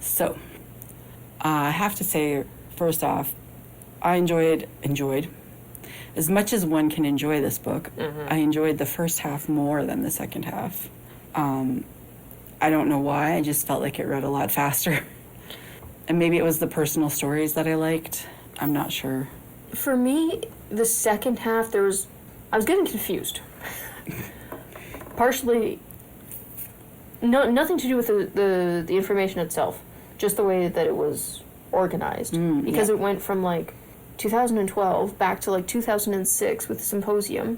So, I have to say, first off, I enjoyed, as much as one can enjoy this book, I enjoyed the first half more than the second half. I don't know why, I just felt like it read a lot faster. And maybe it was the personal stories that I liked. I'm not sure. For me, the second half, I was getting confused. Partially, nothing to do with the information itself, just the way that it was organized. Because it went from, like, 2012 back to, like, 2006 with the symposium,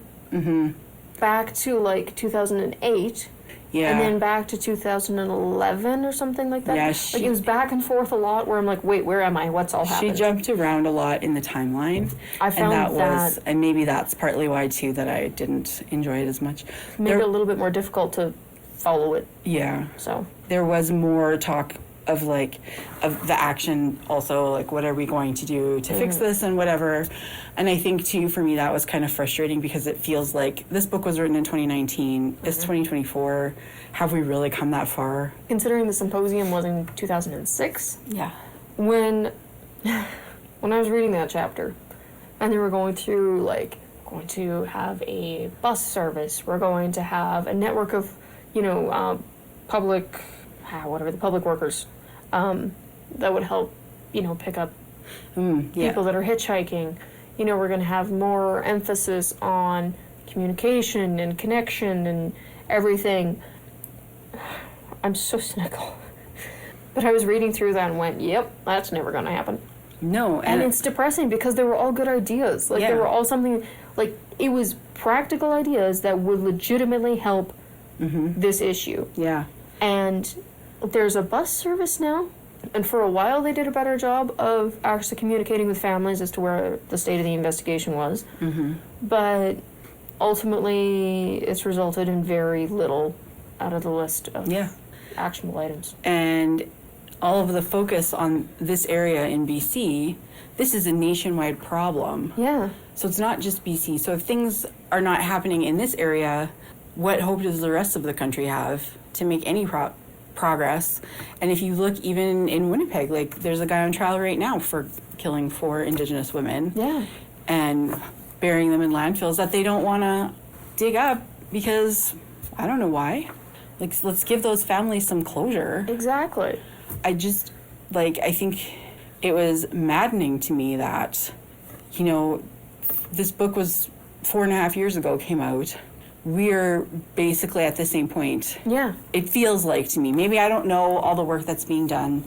back to, like, 2008, and then back to 2011 or something like that. Yeah, like, it was back and forth a lot where I'm like, wait, where am I? What's all happening? She jumped around a lot in the timeline. I found and maybe that's partly why, too, that I didn't enjoy it as much. Made it a little bit more difficult to follow it. Yeah. So. There was more talk of the action also, like, what are we going to do to fix this and whatever. And I think, too, for me, that was kind of frustrating because it feels like this book was written in 2019. It's 2024. Have we really come that far? Considering the symposium was in 2006. Yeah. When I was reading that chapter and they were going through, like, going to have a bus service. We're going to have a network of, public workers that would help, pick up people that are hitchhiking. We're going to have more emphasis on communication and connection and everything. I'm so cynical. But I was reading through that and went, yep, that's never going to happen. No. And it's depressing because they were all good ideas. Like, they were all something, like, it was practical ideas that would legitimately help this issue. Yeah. And there's a bus service now. And for a while, they did a better job of actually communicating with families as to where the state of the investigation was. But ultimately, it's resulted in very little out of the list of actionable items. And all of the focus on this area in BC, this is a nationwide problem. Yeah. So it's not just BC. So if things are not happening in this area, what hope does the rest of the country have to make any progress? And if you look even in Winnipeg, like, there's a guy on trial right now for killing 4 Indigenous women. Yeah. And burying them in landfills that they don't want to dig up because I don't know why. Like, let's give those families some closure. Exactly. I think it was maddening to me that, this book was 4.5 years ago, came out. We're basically at the same point. Yeah. It feels like to me. Maybe I don't know all the work that's being done.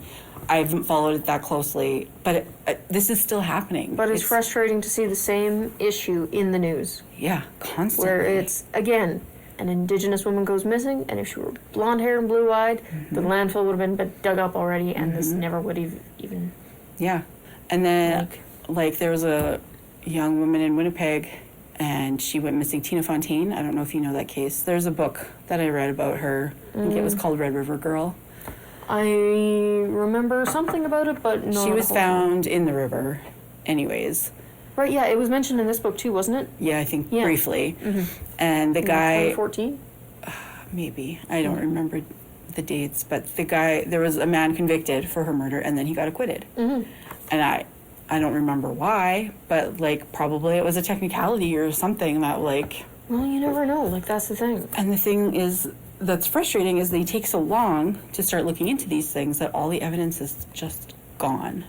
I haven't followed it that closely. But this is still happening. But it's frustrating to see the same issue in the news. Yeah, constantly. Where it's, again, an Indigenous woman goes missing, and if she were blonde hair and blue eyed, the landfill would have been dug up already, and this never would have even. Yeah. And then, like, there was a young woman in Winnipeg, and she went missing, Tina Fontaine. I don't know if you know that case. There's a book that I read about her. I think it was called Red River Girl. I remember something about it, but no. She was found in the river, anyways. Right, yeah, it was mentioned in this book too, wasn't it? Yeah, I think briefly. And the guy... 2014? Maybe. I don't remember the dates, but the guy, there was a man convicted for her murder, and then he got acquitted. And I don't remember why, but, like, probably it was a technicality or something that, like... Well, you never know. Like, that's the thing. And the thing is, that's frustrating, is they take so long to start looking into these things that all the evidence is just gone.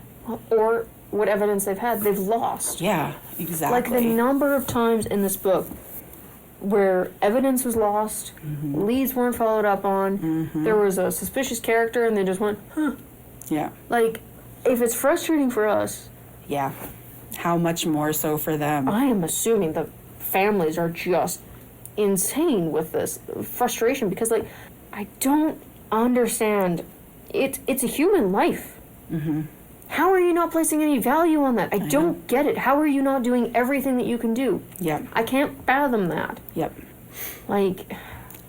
Or what evidence they've had, they've lost. Yeah, exactly. Like, the number of times in this book where evidence was lost, leads weren't followed up on, there was a suspicious character, and they just went, huh. Yeah. Like, if it's frustrating for us... Yeah. How much more so for them? I am assuming the families are just insane with this frustration, because, like, I don't understand. It's a human life. How are you not placing any value on that? I don't get it. How are you not doing everything that you can do? Yeah. I can't fathom that. Yep. Like...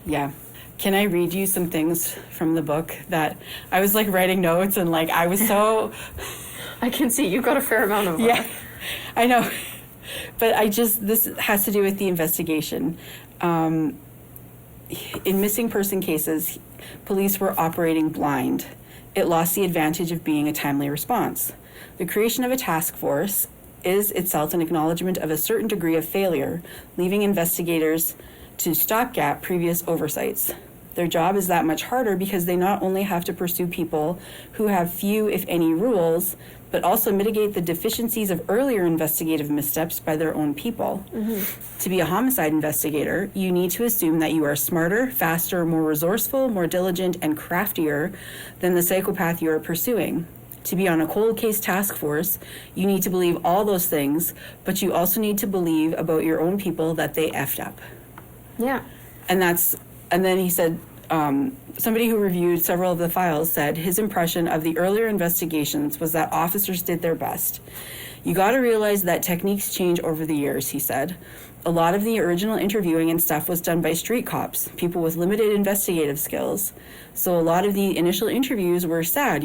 Yeah. Can I read you some things from the book that I was, like, writing notes, and, like, I was so... I can see you've got a fair amount of... Yeah, I know. But this has to do with the investigation. In missing person cases, police were operating blind. It lost the advantage of being a timely response. The creation of a task force is itself an acknowledgement of a certain degree of failure, leaving investigators to stopgap previous oversights. Their job is that much harder because they not only have to pursue people who have few, if any, rules, but also mitigate the deficiencies of earlier investigative missteps by their own people. To be a homicide investigator, you need to assume that you are smarter, faster, more resourceful, more diligent, and craftier than the psychopath you are pursuing. To be on a cold case task force, you need to believe all those things, but you also need to believe about your own people that they effed up. Yeah. And then he said, somebody who reviewed several of the files said his impression of the earlier investigations was that officers did their best. You got to realize that techniques change over the years, he said. A lot of the original interviewing and stuff was done by street cops, people with limited investigative skills. So a lot of the initial interviews were sad,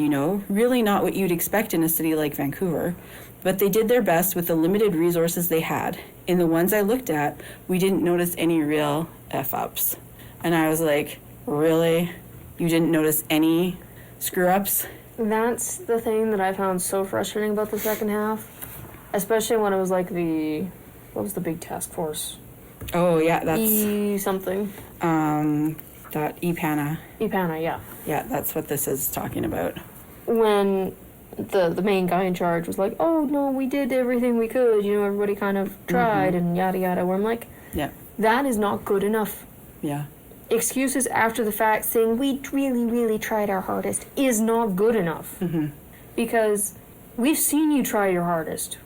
really not what you'd expect in a city like Vancouver. But they did their best with the limited resources they had. In the ones I looked at, we didn't notice any real F-ups. And I was like, really? You didn't notice any screw-ups? That's the thing that I found so frustrating about the second half. Especially when it was like what was the big task force? Oh, yeah, that's... E-something. That EPANA. EPANA, yeah. Yeah, that's what this is talking about. When the main guy in charge was like, oh, no, we did everything we could, everybody kind of tried and yada yada, where I'm like, yeah, that is not good enough. Yeah. Excuses after the fact saying we really, really tried our hardest is not good enough. Because we've seen you try your hardest.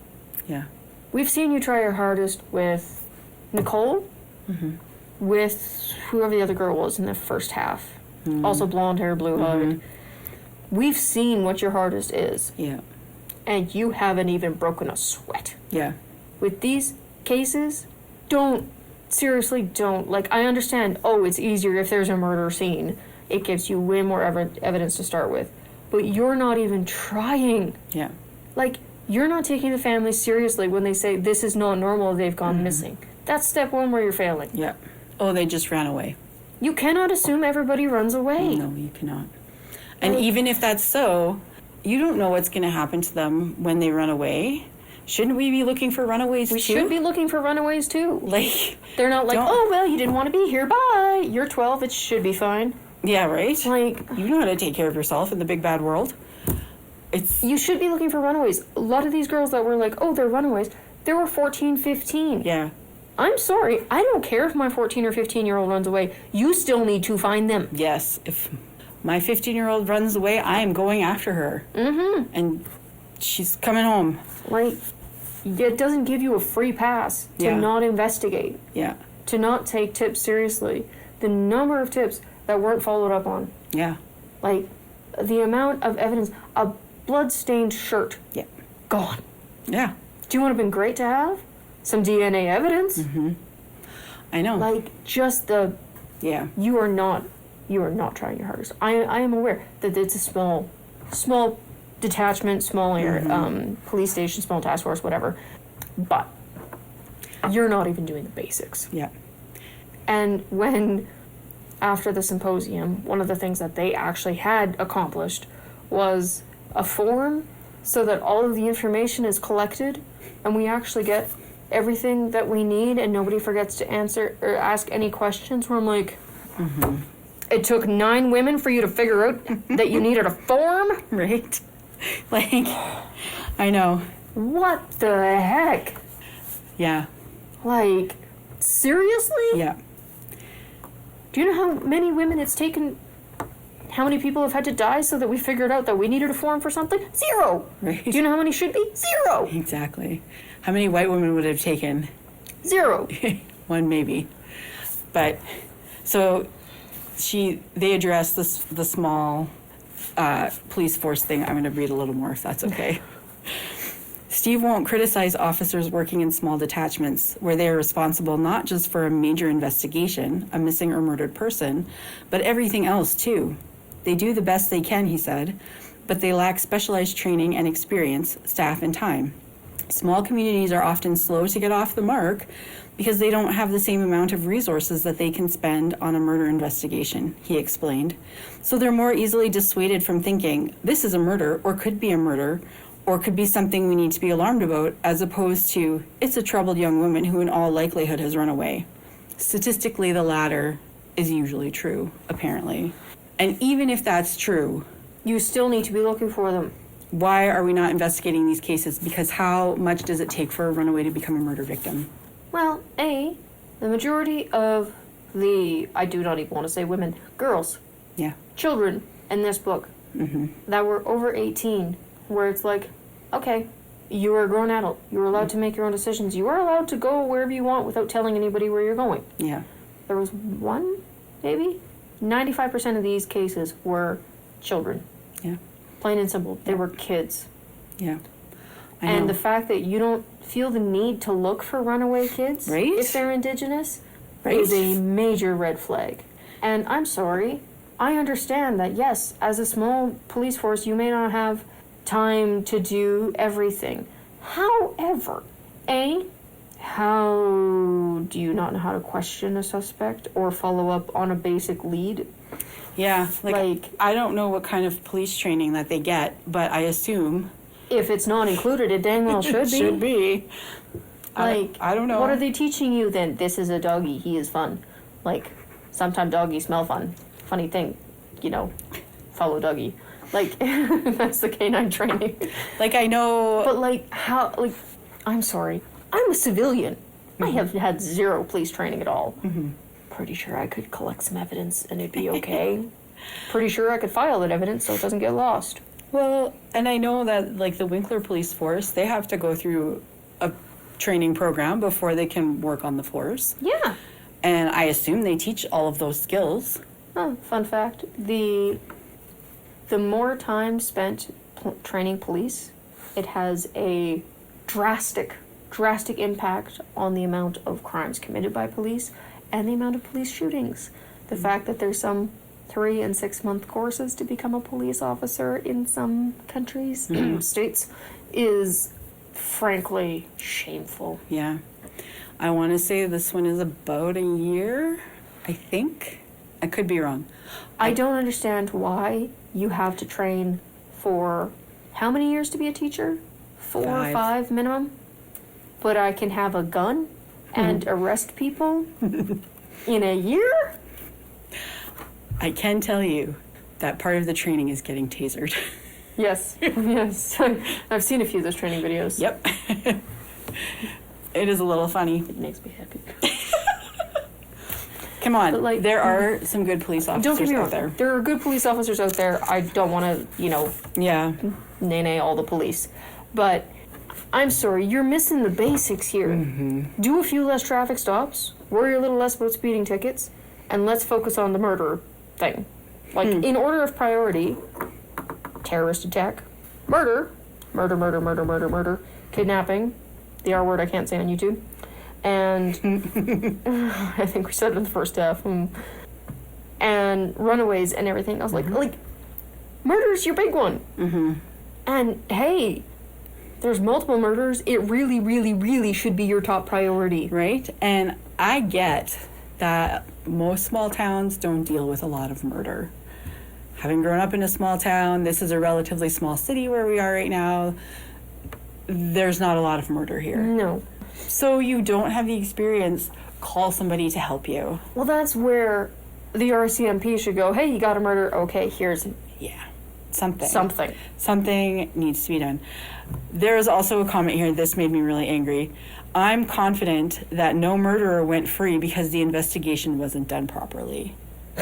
Yeah. We've seen you try your hardest with Nicole, with whoever the other girl was in the first half. Also blonde hair, blue-eyed. We've seen what your hardest is. Yeah. And you haven't even broken a sweat. Yeah. With these cases, seriously don't. Like, I understand, it's easier if there's a murder scene. It gives you way more evidence to start with. But you're not even trying. Yeah. Like, you're not taking the family seriously when they say this is not normal, they've gone missing. That's step one where you're failing. Yeah. Oh, they just ran away. You cannot assume everybody runs away. No, you cannot. And even if that's so, you don't know what's going to happen to them when they run away. Shouldn't we be looking for runaways too? We should be looking for runaways too. Like, they're not like, you didn't want to be here, bye. You're 12, it should be fine. Yeah, right? Like, you know how to take care of yourself in the big bad world. You should be looking for runaways. A lot of these girls that were like, they're runaways, they were 14, 15. Yeah. I'm sorry, I don't care if my 14 or 15-year-old runs away. You still need to find them. Yes, if my 15-year-old runs away, I am going after her. And she's coming home. Like, it doesn't give you a free pass to not investigate. Yeah. to not take tips seriously. The number of tips that weren't followed up on. Yeah. Like, the amount of evidence. A blood-stained shirt. Yeah. Gone. Yeah. Do you want to have been great to have? Some DNA evidence? Mm-hmm. I know. Like, just the... Yeah. You are not trying your hardest. I am aware that it's a small detachment, small area, police station, small task force, whatever. But you're not even doing the basics. Yeah. And when, after the symposium, one of the things that they actually had accomplished was a form so that all of the information is collected and we actually get everything that we need and nobody forgets to answer or ask any questions, where I'm like, it took 9 women for you to figure out that you needed a form? Right? Like, I know. What the heck? Yeah. Like, seriously? Yeah. Do you know how many women it's taken? How many people have had to die so that we figured out that we needed a form for something? 0. Right. Do you know how many should be? 0. Exactly. How many white women would have taken? 0. 1 maybe. But, so they addressed the small police force thing. I'm going to read a little more if that's okay. Steve won't criticize officers working in small detachments where they are responsible not just for a major investigation, a missing or murdered person, but everything else too. They do the best they can, he said, but they lack specialized training and experience, staff, and time. Small communities are often slow to get off the mark because they don't have the same amount of resources that they can spend on a murder investigation, he explained. So they're more easily dissuaded from thinking, this is a murder, or could be a murder, or could be something we need to be alarmed about, as opposed to, it's a troubled young woman who in all likelihood has run away. Statistically, the latter is usually true, apparently. And even if that's true, You still need to be looking for them. why are we not investigating these cases? Because how much does it take for a runaway to become a murder victim? Well, the majority of the, I do not even want to say women, girls, Yeah. children in this book that were over 18, where it's like, okay, you are a grown adult. You are allowed to make your own decisions. You are allowed to go wherever you want without telling anybody where you're going. Yeah. There was one, maybe? 95% of these cases were children. Yeah. Plain and simple. They were kids. Yeah. I And know. the fact that you don't feel the need to look for runaway kids Right? if they're Indigenous Right? is a major red flag. And I'm sorry, I understand that, yes, as a small police force, you may not have time to do everything. However, how do you not know how to question a suspect or follow up on a basic lead? Yeah. Like- I don't know what kind of police training that they get, but I assume If it's not included, it dang well should be. should be. Like, I don't know. What are they teaching you then? This is a doggy. He is fun. Like, sometimes doggies smell fun. Funny thing, follow doggy. Like, that's the canine training. Like, I know. But, like, how, like, I'm sorry. I'm a civilian. I have had 0 police training at all. Pretty sure I could collect some evidence and it'd be okay. Pretty sure I could file that evidence so it doesn't get lost. Well, and I know that, like, the Winkler Police Force, they have to go through a training program before they can work on the force. Yeah. And I assume they teach all of those skills. Oh, fun fact. The more time spent training police, it has a drastic impact on the amount of crimes committed by police and the amount of police shootings. The fact that there's some 3 and 6 month courses to become a police officer in some countries, states, is frankly shameful. Yeah. I want to say this one is about a year, I think. I could be wrong. I don't understand why you have to train for how many years to be a teacher? 4 or 5. 5 minimum? But I can have a gun and arrest people in a year? I can tell you that part of the training is getting tasered. Yes, yes. I've seen a few of those training videos. Yep. It is a little funny. It makes me happy. Come on. But, like, there are some good police Don't get officers me wrong. out there. There are good police officers out there. I don't want to, Yeah. nay all the police. But I'm sorry, you're missing the basics here. Do a few less traffic stops. worry a little less about speeding tickets, and let's focus on the murder thing. Like, in order of priority, terrorist attack, murder, kidnapping, the R word I can't say on YouTube, and I think we said it in the first half, and runaways and everything. I was like, murder's your big one. Mm-hmm. And hey, there's multiple murders. It really, really, really should be your top priority. Right? And I get that most small towns don't deal with a lot of murder. Having grown up in a small town, this is a relatively small city where we are right now, there's not a lot of murder here. No. So you don't have the experience, call somebody to help you. Well, that's where the RCMP should go, hey, you got a murder, okay, here's... Yeah, something. Something needs to be done. There is also a comment here, this made me really angry. I'm confident that no murderer went free because the investigation wasn't done properly.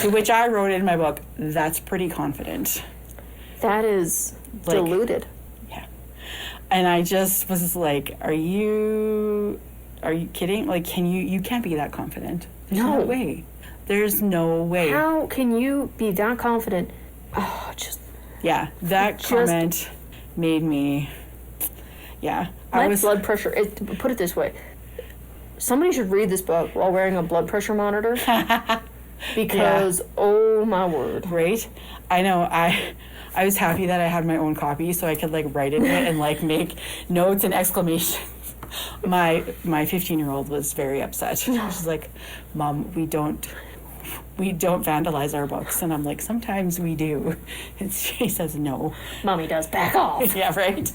To which I wrote in my book, that's pretty confident. That is deluded. Yeah. And I just was like, are you kidding? Like, you can't be that confident. There's no way. There's no way. How can you be that confident? Oh, just... Yeah, that comment made me... Yeah. My blood pressure... Put it this way. Somebody should read this book while wearing a blood pressure monitor. Because, oh my word. Right? I know. I was happy that I had my own copy so I could, like, write in it and, like, make notes and exclamations. My 15-year-old was very upset. She was like, Mom, we don't vandalize our books. And I'm like, sometimes we do. And she says, no. Mommy does. Back off. Yeah, right?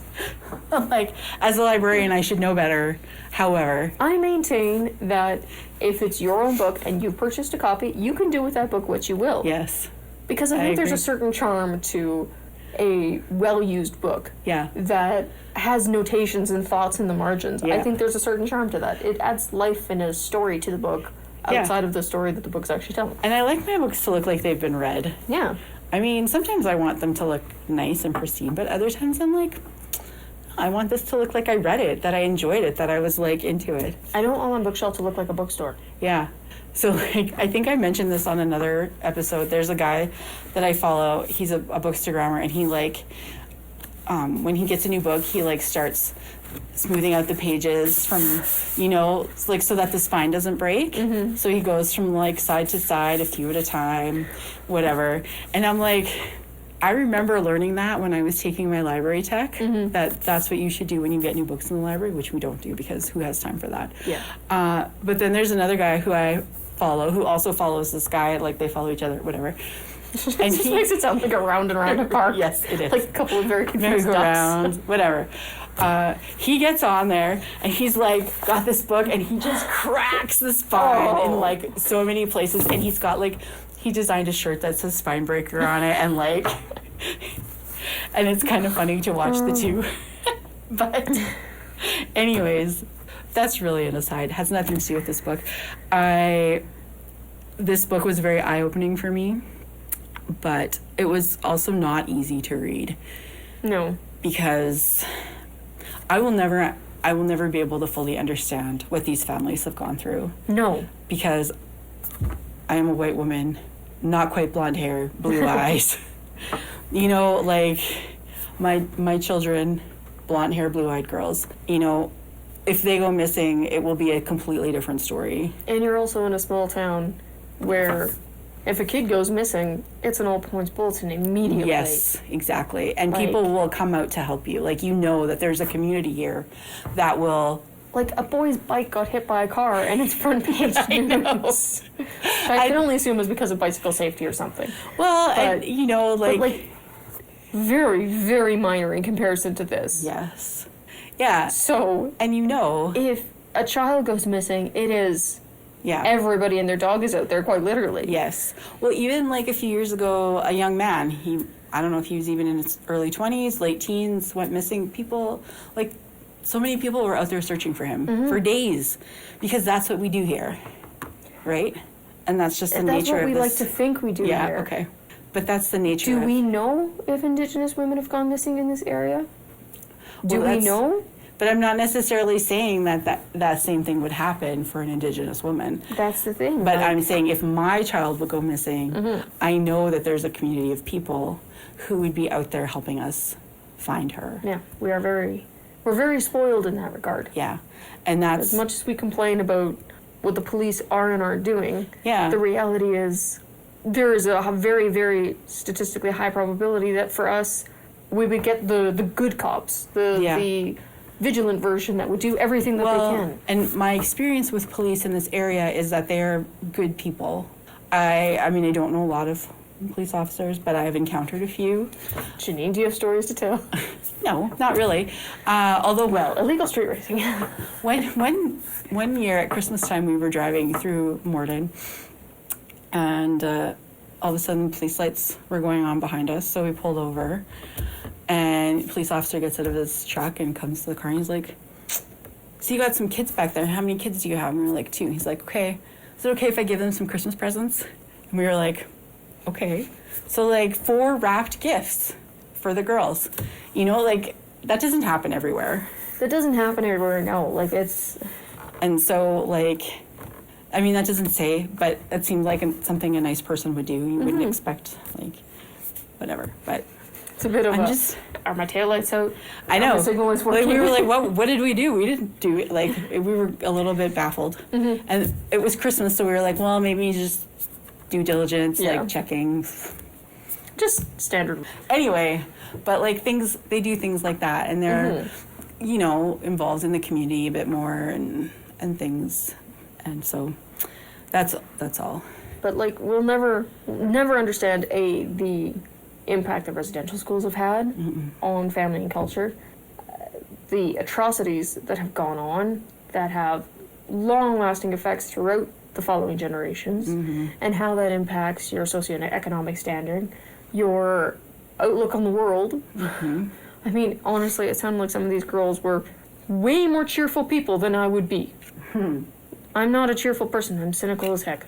I'm like, as a librarian, I should know better. However, I maintain that if it's your own book and you purchased a copy, you can do with that book what you will. Yes. Because I think there's a certain charm to a well-used book. Yeah. That has notations and thoughts in the margins. Yeah. I think there's a certain charm to that. It adds life and a story to the book outside of the story that the book's actually telling. And I like my books to look like they've been read. Yeah. I mean, sometimes I want them to look nice and pristine, but other times I'm like, I want this to look like I read it, that I enjoyed it, that I was, like, into it. I don't want my bookshelf to look like a bookstore. Yeah. So, like, I think I mentioned this on another episode. There's a guy that I follow. He's a bookstagrammer, and he, like, when he gets a new book, he, like, starts smoothing out the pages from, you know, like, so that the spine doesn't break. Mm-hmm. So he goes from, like, side to side, a few at a time, whatever. And I'm like... I remember learning that when I was taking my library tech, that's what you should do when you get new books in the library, which we don't do because who has time for that? Yeah. But then there's another guy who I follow who also follows this guy, like they follow each other, whatever. And he makes it sound like a round and round park. Yes, it is. Like a couple of very confused ducks. Whatever. He gets on there and he's like got this book and he just cracks the spine in like so many places, and he's got like he designed a shirt that says Spine Breaker on it, and like and it's kind of funny to watch the two. But anyways, that's really an aside. It has nothing to do with this book. This book was very eye-opening for me, but it was also not easy to read. No. Because I will never be able to fully understand what these families have gone through. No. Because I am a white woman, not quite blonde hair, blue eyes. You know, like my children, blonde hair, blue-eyed girls, you know, if they go missing, it will be a completely different story. And you're also in a small town where if a kid goes missing, it's an all points bulletin immediately. Yes, exactly. And people will come out to help you. Like, you know that there's a community here that will... Like, a boy's bike got hit by a car and it's front page news. I can only assume it was because of bicycle safety or something. Well, and, you know, like... very, very minor in comparison to this. Yes. Yeah. So... And you know... If a child goes missing, it is... Yeah. Everybody and their dog is out there, quite literally. Yes. Well, even like a few years ago, a young man, I don't know if he was even in his early 20s, late teens, went missing. People, like, so many people were out there searching for him for days, because that's what we do here, right? And that's just the nature of this. That's what we like to think we do here. Yeah, okay. But that's the nature of it. Do we know if Indigenous women have gone missing in this area? Do we know? But I'm not necessarily saying that same thing would happen for an Indigenous woman. That's the thing. But I'm saying if my child would go missing, I know that there's a community of people who would be out there helping us find her. Yeah, we're very spoiled in that regard. Yeah. And that's... As much as we complain about what the police are and aren't doing, Yeah. the reality is there is a very, very statistically high probability that for us, we would get the good cops, the vigilant version that would do everything that they can. And my experience with police in this area is that they're good people. I mean, I don't know a lot of police officers, but I've encountered a few. Janine, do you have stories to tell? No, not really. Although, Illegal street racing. one year at Christmas time, we were driving through Morden, and all of a sudden, police lights were going on behind us, so we pulled over, and a police officer gets out of his truck and comes to the car, and he's like, "So you got some kids back there. How many kids do you have?" And we were like, 2. He's like, "Okay, is it okay if I give them some Christmas presents?" And we were like, "Okay." So, like, 4 wrapped gifts for the girls. You know, like, that doesn't happen everywhere. That doesn't happen everywhere, no. Like, it's... And so, like, I mean, that doesn't say, but it seems like something a nice person would do. You wouldn't expect, like, whatever. But it's a bit of are my taillights out? I know. The signal is working? Like, we were like, what did we do? We didn't do it. Like, we were a little bit baffled. And it was Christmas, so we were like, well, maybe just due diligence, like checking. Just standard. Anyway, but, like, they do things like that, and they're, you know, involved in the community a bit more and things. And so that's all. But, like, we'll never understand, the impact that residential schools have had on family and culture. The atrocities that have gone on that have long-lasting effects throughout the following generations, and how that impacts your socioeconomic standing, your outlook on the world. I mean, honestly, it sounded like some of these girls were way more cheerful people than I would be. I'm not a cheerful person. I'm cynical as heck.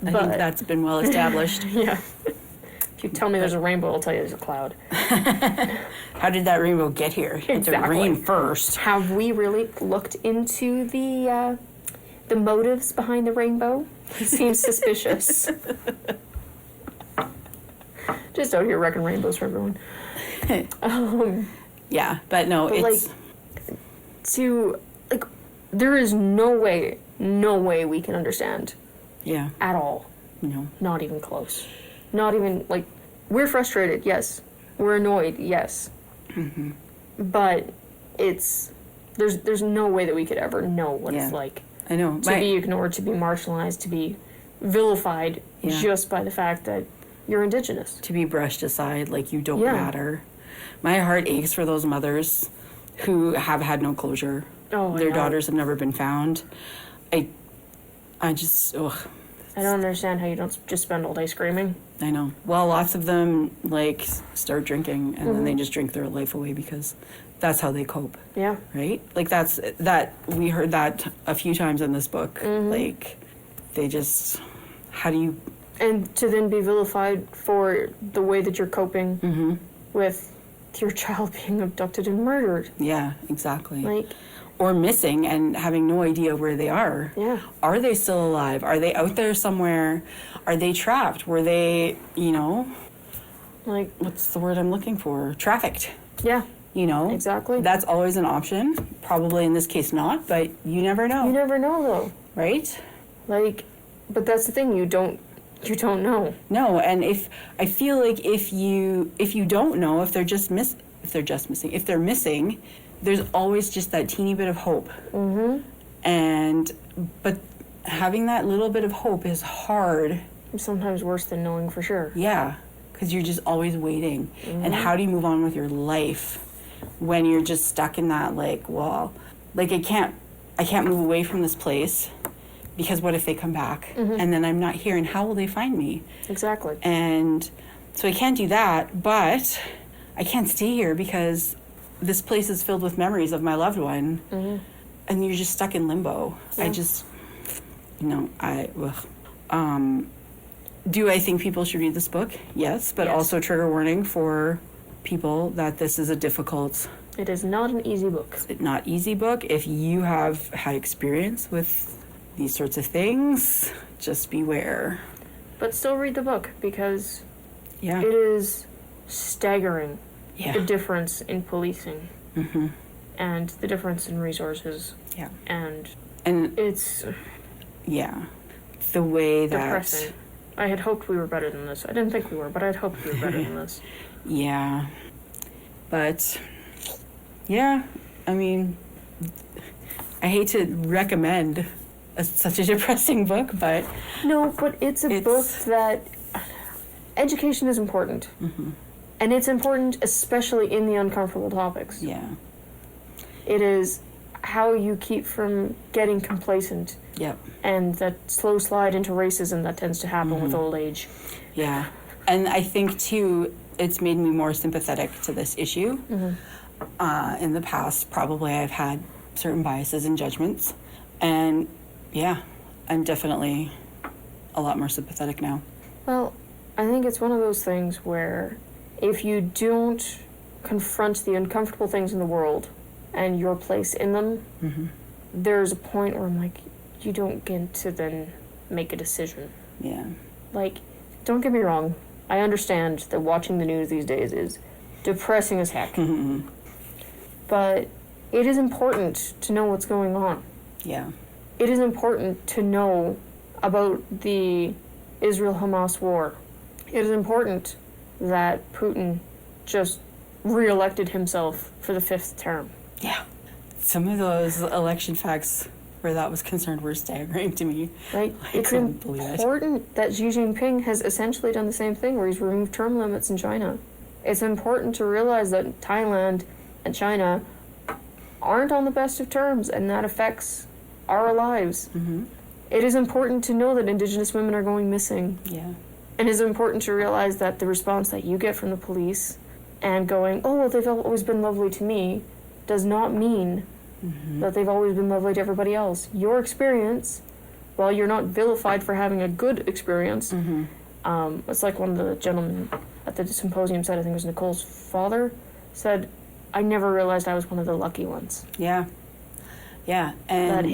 I think that's been well established. Yeah. If you tell me there's a rainbow, I'll tell you there's a cloud. How did that rainbow get here? It had to rain first. Have we really looked into the motives behind the rainbow? It seems suspicious. Just out here wrecking rainbows for everyone. Yeah, but no, it's... there is no way we can understand. Yeah. At all. No. Not even close. Not even, like, we're frustrated, yes. We're annoyed, yes. But there's no way that we could ever know what it's like. I know. To be ignored, to be marginalized, to be vilified just by the fact that you're Indigenous. To be brushed aside like you don't matter. My heart aches for those mothers who have had no closure. Oh, their daughters have never been found. I just, ugh. I don't understand how you don't just spend all day screaming. I know. Well, lots of them, like, start drinking, and then they just drink their life away because that's how they cope. Yeah. Right? Like, we heard that a few times in this book. Like, they just, how do you... And to then be vilified for the way that you're coping with your child being abducted and murdered. Yeah, exactly. Like... Or missing and having no idea where they are. Yeah. Are they still alive? Are they out there somewhere? Are they trapped? Were they, you know, like, what's the word I'm looking for? Trafficked. Yeah. You know? Exactly. That's always an option. Probably in this case not, but you never know. You never know, though. Right? Like, but that's the thing, you don't know. No, and I feel like if you don't know, if they're missing, there's always just that teeny bit of hope. But having that little bit of hope is hard. Sometimes worse than knowing for sure. Yeah, because you're just always waiting. And how do you move on with your life when you're just stuck in that, like, well, like, I can't move away from this place because what if they come back and then I'm not here, and how will they find me? Exactly. And so I can't do that, but I can't stay here because this place is filled with memories of my loved one, and you're just stuck in limbo. Yeah. I just, do I think people should read this book? Yes, but also trigger warning for people that this is a difficult It is not an easy book. It's not easy book. If you have had experience with these sorts of things, just beware. But still read the book, because Yeah. it is staggering, Yeah. the difference in policing Mm-hmm. and the difference in resources. Yeah. And And it's yeah, the way that depressing. I had hoped we were better than this. I didn't think we were, but I'd hoped we were better than this. Yeah. But yeah, I mean, I hate to recommend such a depressing book, but No, but it's a book that education is important. mm-hmm. And it's important especially in the uncomfortable topics. Yeah. It is how you keep from getting complacent Yep. and that slow slide into racism that tends to happen with old age. Yeah. And I think too, it's made me more sympathetic to this issue. In the past, probably I've had certain biases and judgments. And yeah, I'm definitely a lot more sympathetic now. Well, I think it's one of those things where if you don't confront the uncomfortable things in the world and your place in them, there's a point where I'm like, you don't get to then make a decision. Yeah. Like, don't get me wrong, I understand that watching the news these days is depressing as heck. But it is important to know what's going on. Yeah. It is important to know about the Israel-Hamas war. It is important that Putin just re-elected himself for the 5th term. Yeah. Some of those election facts where that was concerned were staggering to me. Right? It's couldn't believe it. important that Xi Jinping has essentially done the same thing where he's removed term limits in China. It's important to realize that Thailand and China aren't on the best of terms, and that affects our lives. It is important to know that Indigenous women are going missing. Yeah. And it is important to realize that the response that you get from the police and going, oh, well, they've always been lovely to me, does not mean that they've always been lovely to everybody else. Your experience, while you're not vilified for having a good experience, it's like one of the gentlemen at the symposium said, I think it was Nicole's father, said, I never realized I was one of the lucky ones. Yeah. Yeah. And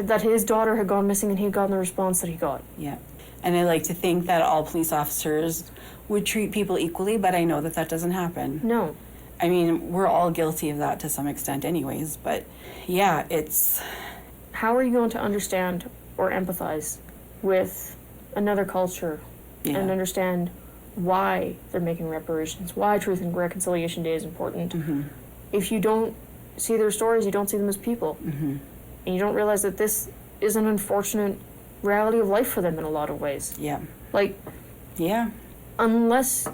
That his daughter had gone missing and he had gotten the response that he got. yeah. And I like to think that all police officers would treat people equally, but I know that that doesn't happen. No. I mean, we're all guilty of that to some extent anyways, but yeah, it's... How are you going to understand or empathize with another culture Yeah. and understand why they're making reparations, why Truth and Reconciliation Day is important? If you don't see their stories, you don't see them as people. And you don't realize that this is an unfortunate reality of life for them in a lot of ways. Yeah. Like, Yeah. unless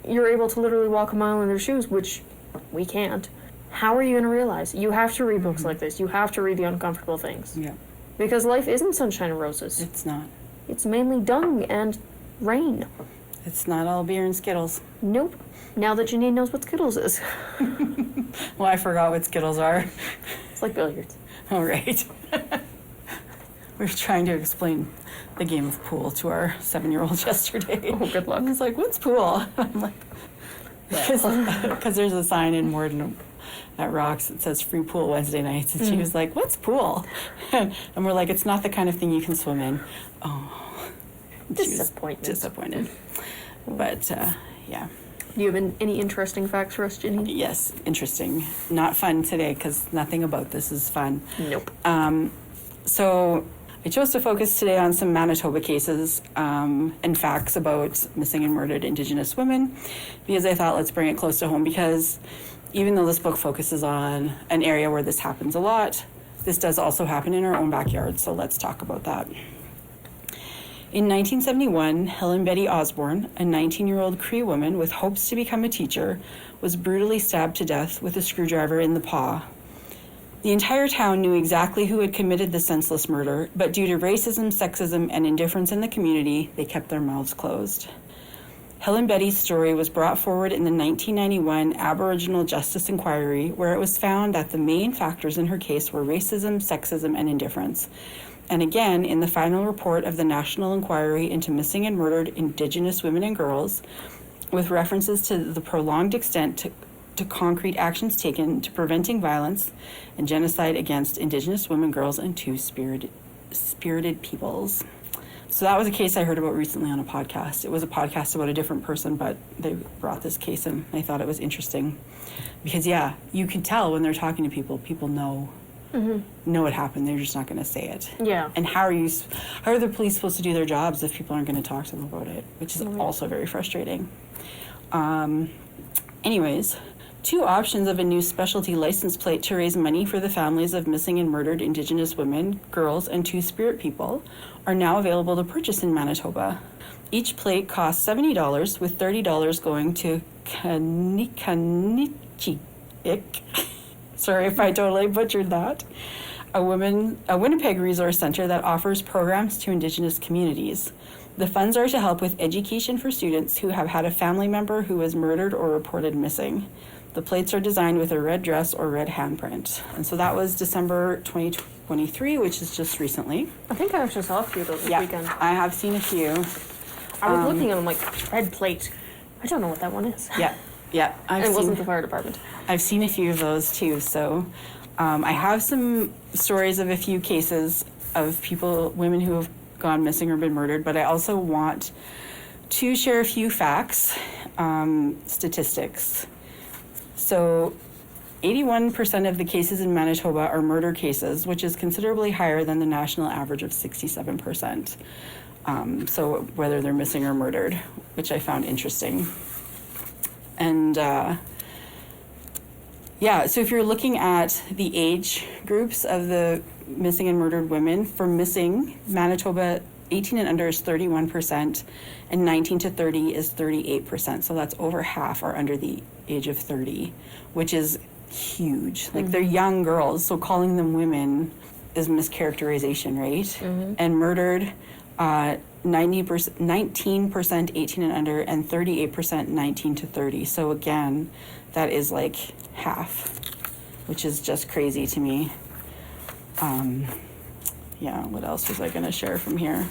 you're able to literally walk a mile in their shoes, which we can't, how are you going to realize? You have to read books like this. You have to read the uncomfortable things. Yeah. Because life isn't sunshine and roses. It's not. It's mainly dung and rain. It's not all beer and Skittles. Nope. Now that Janine knows what Skittles is. Well, I forgot what Skittles are. It's like billiards. All right. We were trying to explain the game of pool to our 7-year-old yesterday. Oh, good luck. And he's like, what's pool? I'm like, because there's a sign in Morden at Rocks that says free pool Wednesday nights. And she was like, what's pool? And we're like, it's not the kind of thing you can swim in. Oh. She was disappointed. But, yeah. Do you have any interesting facts for us, Janine? Yes, interesting. Not fun today because nothing about this is fun. Nope. So I chose to focus today on some Manitoba cases and facts about missing and murdered Indigenous women because I thought let's bring it close to home because even though this book focuses on an area where this happens a lot, this does also happen in our own backyard, so let's talk about that. In 1971, Helen Betty Osborne, a 19-year-old Cree woman with hopes to become a teacher, was brutally stabbed to death with a screwdriver in the paw. The entire town knew exactly who had committed the senseless murder, but due to racism, sexism, and indifference in the community, they kept their mouths closed. Helen Betty's story was brought forward in the 1991 Aboriginal Justice Inquiry, where it was found that the main factors in her case were racism, sexism, and indifference. And again, in the final report of the National Inquiry into Missing and Murdered Indigenous Women and Girls, with references to the prolonged extent to concrete actions taken to preventing violence and genocide against Indigenous women, girls, and two-spirited peoples. So that was a case I heard about recently on a podcast. It was a podcast about a different person, but they brought this case in. I thought it was interesting because, yeah, you can tell when they're talking to people, people know what happened. They're just not going to say it. Yeah. And how are the police supposed to do their jobs if people aren't going to talk to them about it, which is also very frustrating. Anyways, 2 options of a new specialty license plate to raise money for the families of missing and murdered Indigenous women, girls, and Two-Spirit people are now available to purchase in Manitoba. Each plate costs $70, with $30 going to Kanichiik. Sorry if I totally butchered that. A Winnipeg resource center that offers programs to Indigenous communities. The funds are to help with education for students who have had a family member who was murdered or reported missing. The plates are designed with a red dress or red handprint. And so that was December 2023, which is just recently. I think I actually saw a few of those this weekend. I have seen a few. I was looking at them like, red plate. I don't know what that one is. Yeah. It wasn't the fire department. I've seen a few of those too. So I have some stories of a few cases of women who have gone missing or been murdered, but I also want to share a few facts, statistics. So 81% of the cases in Manitoba are murder cases, which is considerably higher than the national average of 67%. So whether they're missing or murdered, which I found interesting. And so if you're looking at the age groups of the missing and murdered women, for missing, Manitoba 18 and under is 31%, and 19 to 30 is 38%. So that's over half are under the age of 30, which is huge. Like they're young girls, so calling them women is mischaracterization, right? And murdered, 19% 18 and under, and 38% 19 to 30. So again, that is like half, which is just crazy to me. What else was I going to share from here?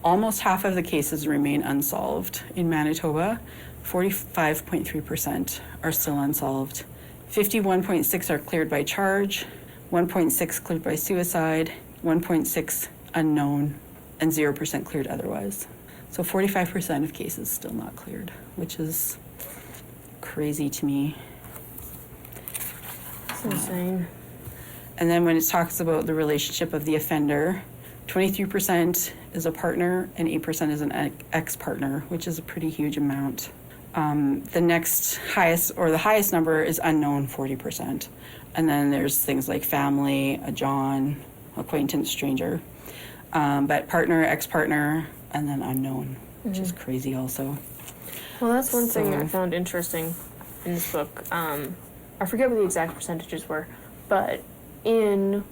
Almost half of the cases remain unsolved in Manitoba. 45.3% are still unsolved. 51.6 are cleared by charge, 1.6 cleared by suicide, 1.6 unknown, and 0% cleared otherwise. So 45% of cases still not cleared, which is crazy to me. That's insane. And then when it talks about the relationship of the offender, 23% is a partner and 8% is an ex-partner, which is a pretty huge amount. The next highest, or the highest number, is unknown, 40%. And then there's things like family, a John, acquaintance, stranger. But partner, ex-partner, and then unknown, which is crazy also. Well, that's one thing I found interesting in this book. I forget what the exact percentages were, but in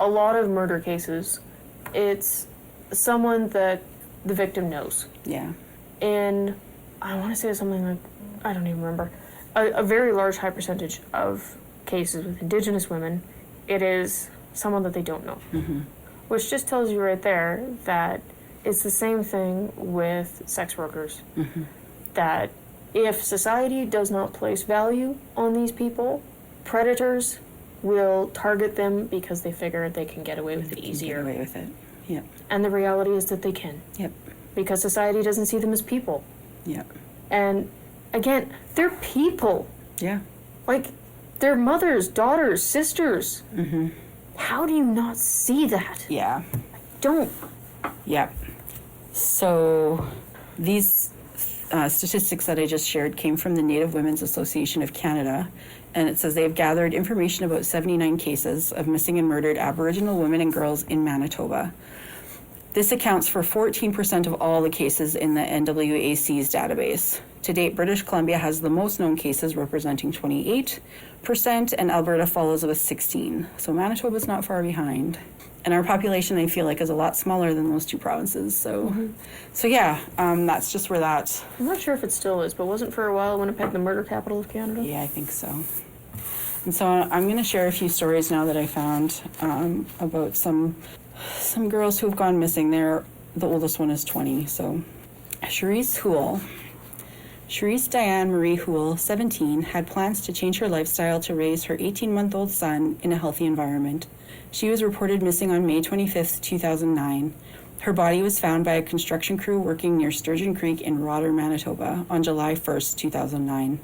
a lot of murder cases, it's someone that the victim knows. Yeah. And I want to say something like, I don't even remember, a very large high percentage of cases with Indigenous women, it is someone that they don't know. Which just tells you right there that it's the same thing with sex workers. That if society does not place value on these people, predators will target them because they figure they can get away with it easier. Get away with it. Yep. And the reality is that they can. Yep. Because society doesn't see them as people. Yep. And again, they're people. Yeah. Like, they're mothers, daughters, sisters. How do you not see that? Yeah. Don't. Yep. So these statistics that I just shared came from the Native Women's Association of Canada, and it says they've gathered information about 79 cases of missing and murdered Aboriginal women and girls in Manitoba. This accounts for 14% of all the cases in the NWAC's database. To date, British Columbia has the most known cases, representing 28%, and Alberta follows with 16%. So Manitoba's not far behind. And our population, I feel like, is a lot smaller than those two provinces. So, that's just where that... I'm not sure if it still is, but wasn't for a while Winnipeg the murder capital of Canada? Yeah, I think so. And so I'm going to share a few stories now that I found about some girls who have gone missing. The oldest one is 20, so Cherise Houle. Cherise Diane Marie Houle, 17, had plans to change her lifestyle to raise her 18-month-old son in a healthy environment. She was reported missing on May 25, 2009. Her body was found by a construction crew working near Sturgeon Creek in Rotter, Manitoba on July 1, 2009.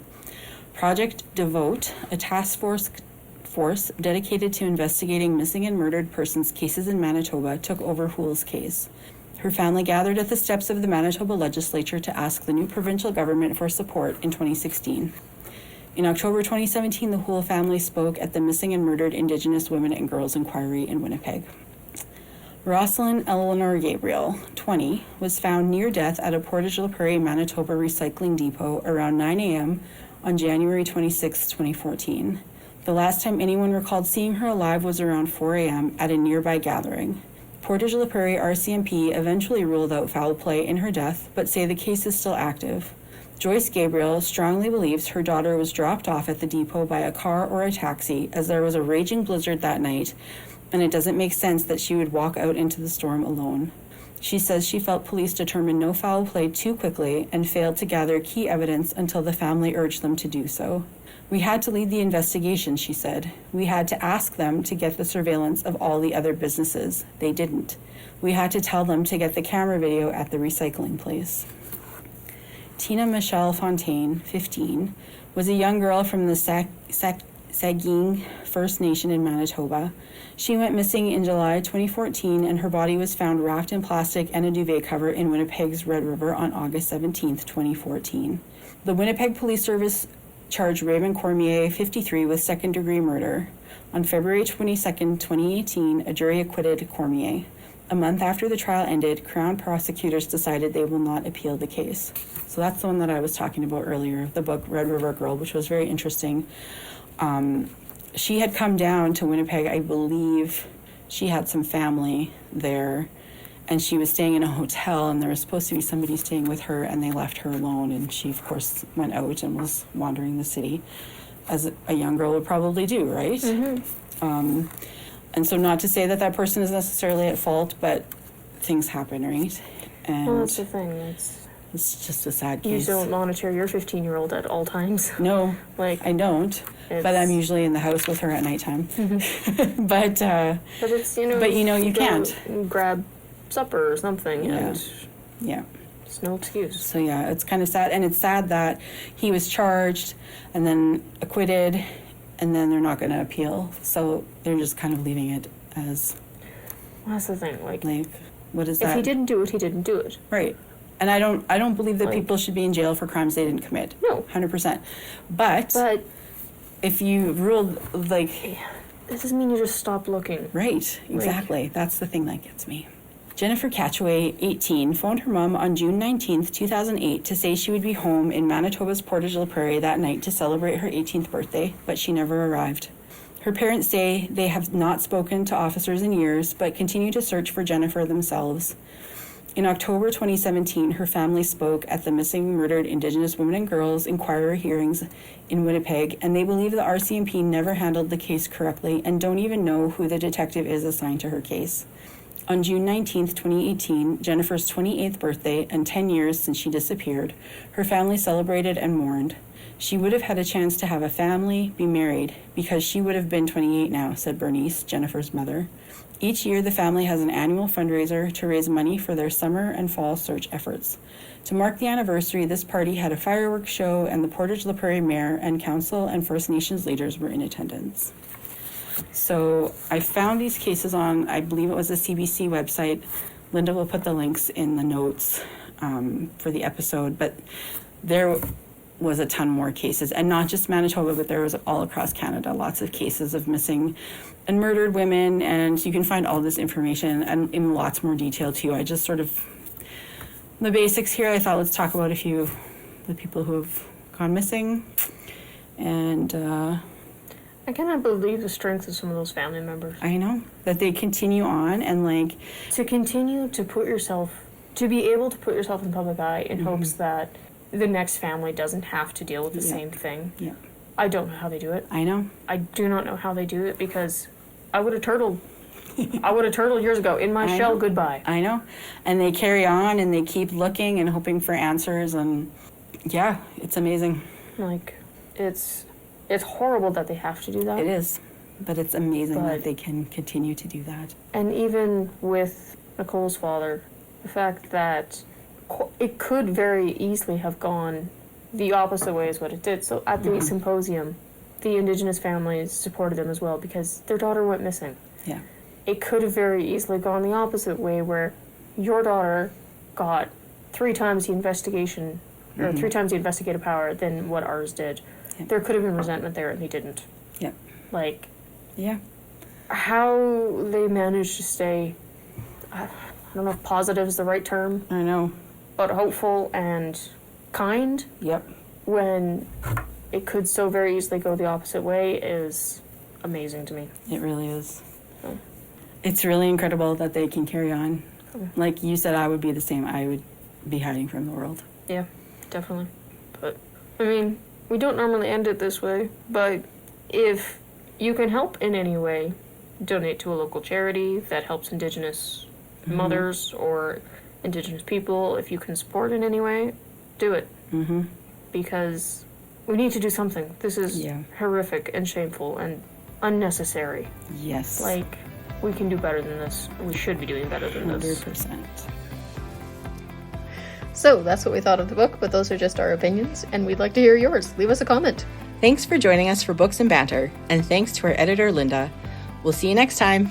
Project Devote, a task force dedicated to investigating missing and murdered persons cases in Manitoba, took over Houle's case. Her family gathered at the steps of the Manitoba legislature to ask the new provincial government for support in 2016. In October 2017, the Houle family spoke at the Missing and Murdered Indigenous Women and Girls Inquiry in Winnipeg. Rosalind Eleanor Gabriel, 20, was found near death at a Portage la Prairie, Manitoba recycling depot around 9 a.m. on January 26, 2014. The last time anyone recalled seeing her alive was around 4 a.m. at a nearby gathering. Portage la Prairie RCMP eventually ruled out foul play in her death, but say the case is still active. Joyce Gabriel strongly believes her daughter was dropped off at the depot by a car or a taxi, as there was a raging blizzard that night, and it doesn't make sense that she would walk out into the storm alone. She says she felt police determined no foul play too quickly and failed to gather key evidence until the family urged them to do so. We had to lead the investigation, she said. We had to ask them to get the surveillance of all the other businesses. They didn't. We had to tell them to get the camera video at the recycling place. Tina Michelle Fontaine, 15, was a young girl from the Saging First Nation in Manitoba. She went missing in July 2014, and her body was found wrapped in plastic and a duvet cover in Winnipeg's Red River on August 17, 2014. The Winnipeg Police Service charged Raymond Cormier, 53, with second-degree murder. On February 22, 2018, a jury acquitted Cormier. A month after the trial ended, Crown prosecutors decided they will not appeal the case. So that's the one that I was talking about earlier, the book Red River Girl, which was very interesting. She had come down to Winnipeg, I believe she had some family there, and she was staying in a hotel, and there was supposed to be somebody staying with her, and they left her alone, and she, of course, went out and was wandering the city, as a young girl would probably do, right? Mm-hmm. And so not to say that that person is necessarily at fault, but things happen, right? And well, that's the thing. It's just a sad case. You don't monitor your 15-year-old at all times. No, I don't. But I'm usually in the house with her at nighttime. Mm-hmm. but it's, But you can't grab supper or something. Yeah. Yeah. It's no excuse. So yeah, it's kind of sad, and it's sad that he was charged and then acquitted, and then they're not going to appeal. So they're just kind of leaving it as. Well, that's the thing. Like, what is that? If he didn't do it, he didn't do it. Right. And I don't believe that people should be in jail for crimes they didn't commit. No. 100%. But if you ruled, that doesn't mean you just stop looking. Right, exactly. That's the thing that gets me. Jennifer Catchaway, 18, phoned her mom on June 19th, 2008 to say she would be home in Manitoba's Portage la Prairie that night to celebrate her 18th birthday, but she never arrived. Her parents say they have not spoken to officers in years, but continue to search for Jennifer themselves. In October 2017, her family spoke at the Missing Murdered Indigenous Women and Girls Inquiry hearings in Winnipeg, and they believe the RCMP never handled the case correctly and don't even know who the detective is assigned to her case. On June 19, 2018, Jennifer's 28th birthday and 10 years since she disappeared, her family celebrated and mourned. She would have had a chance to have a family, be married, because she would have been 28 now, said Bernice, Jennifer's mother. Each year, the family has an annual fundraiser to raise money for their summer and fall search efforts. To mark the anniversary, this party had a fireworks show, and the Portage la Prairie Mayor and Council and First Nations leaders were in attendance. So I found these cases on, I believe it was the CBC website. Linda will put the links in the notes for the episode, but there was a ton more cases, and not just Manitoba, but there was all across Canada, lots of cases of missing and murdered women, and you can find all this information and in lots more detail too. I just sort of, the basics here, I thought let's talk about a few of the people who have gone missing, and I cannot believe the strength of some of those family members. I know, that they continue on and to continue to to be able to put yourself in the public eye in hopes that the next family doesn't have to deal with the same thing. Yeah. I don't know how they do it. I know. I do not know how they do it, because I would have turtled I would have turtled years ago. In my shell, goodbye. I know. And they carry on and they keep looking and hoping for answers, and yeah, it's amazing. Like, it's horrible that they have to do that. It is. But it's amazing that they can continue to do that. And even with Nicole's father, the fact that it could very easily have gone the opposite way as what it did. So at the symposium, the Indigenous families supported them as well because their daughter went missing. Yeah. It could have very easily gone the opposite way where your daughter got 3 times the investigation, or 3 times the investigative power than what ours did. Yeah. There could have been resentment there and he didn't. Yeah. Like... Yeah. How they managed to stay, I don't know if positive is the right term. I know. But hopeful and kind. Yep. When it could so very easily go the opposite way is amazing to me. It really is. So. It's really incredible that they can carry on. Like you said, I would be the same. I would be hiding from the world. Yeah, definitely. But, I mean, we don't normally end it this way, but if you can help in any way, donate to a local charity that helps Indigenous mothers or Indigenous people. If you can support in any way, do it. Because we need to do something. This is horrific and shameful and unnecessary. Yes. Like, we can do better than this. We should be doing better than this. 100%. So that's what we thought of the book, but those are just our opinions, and we'd like to hear yours. Leave us a comment. Thanks for joining us for Books and Banter, and thanks to our editor, Linda. We'll see you next time.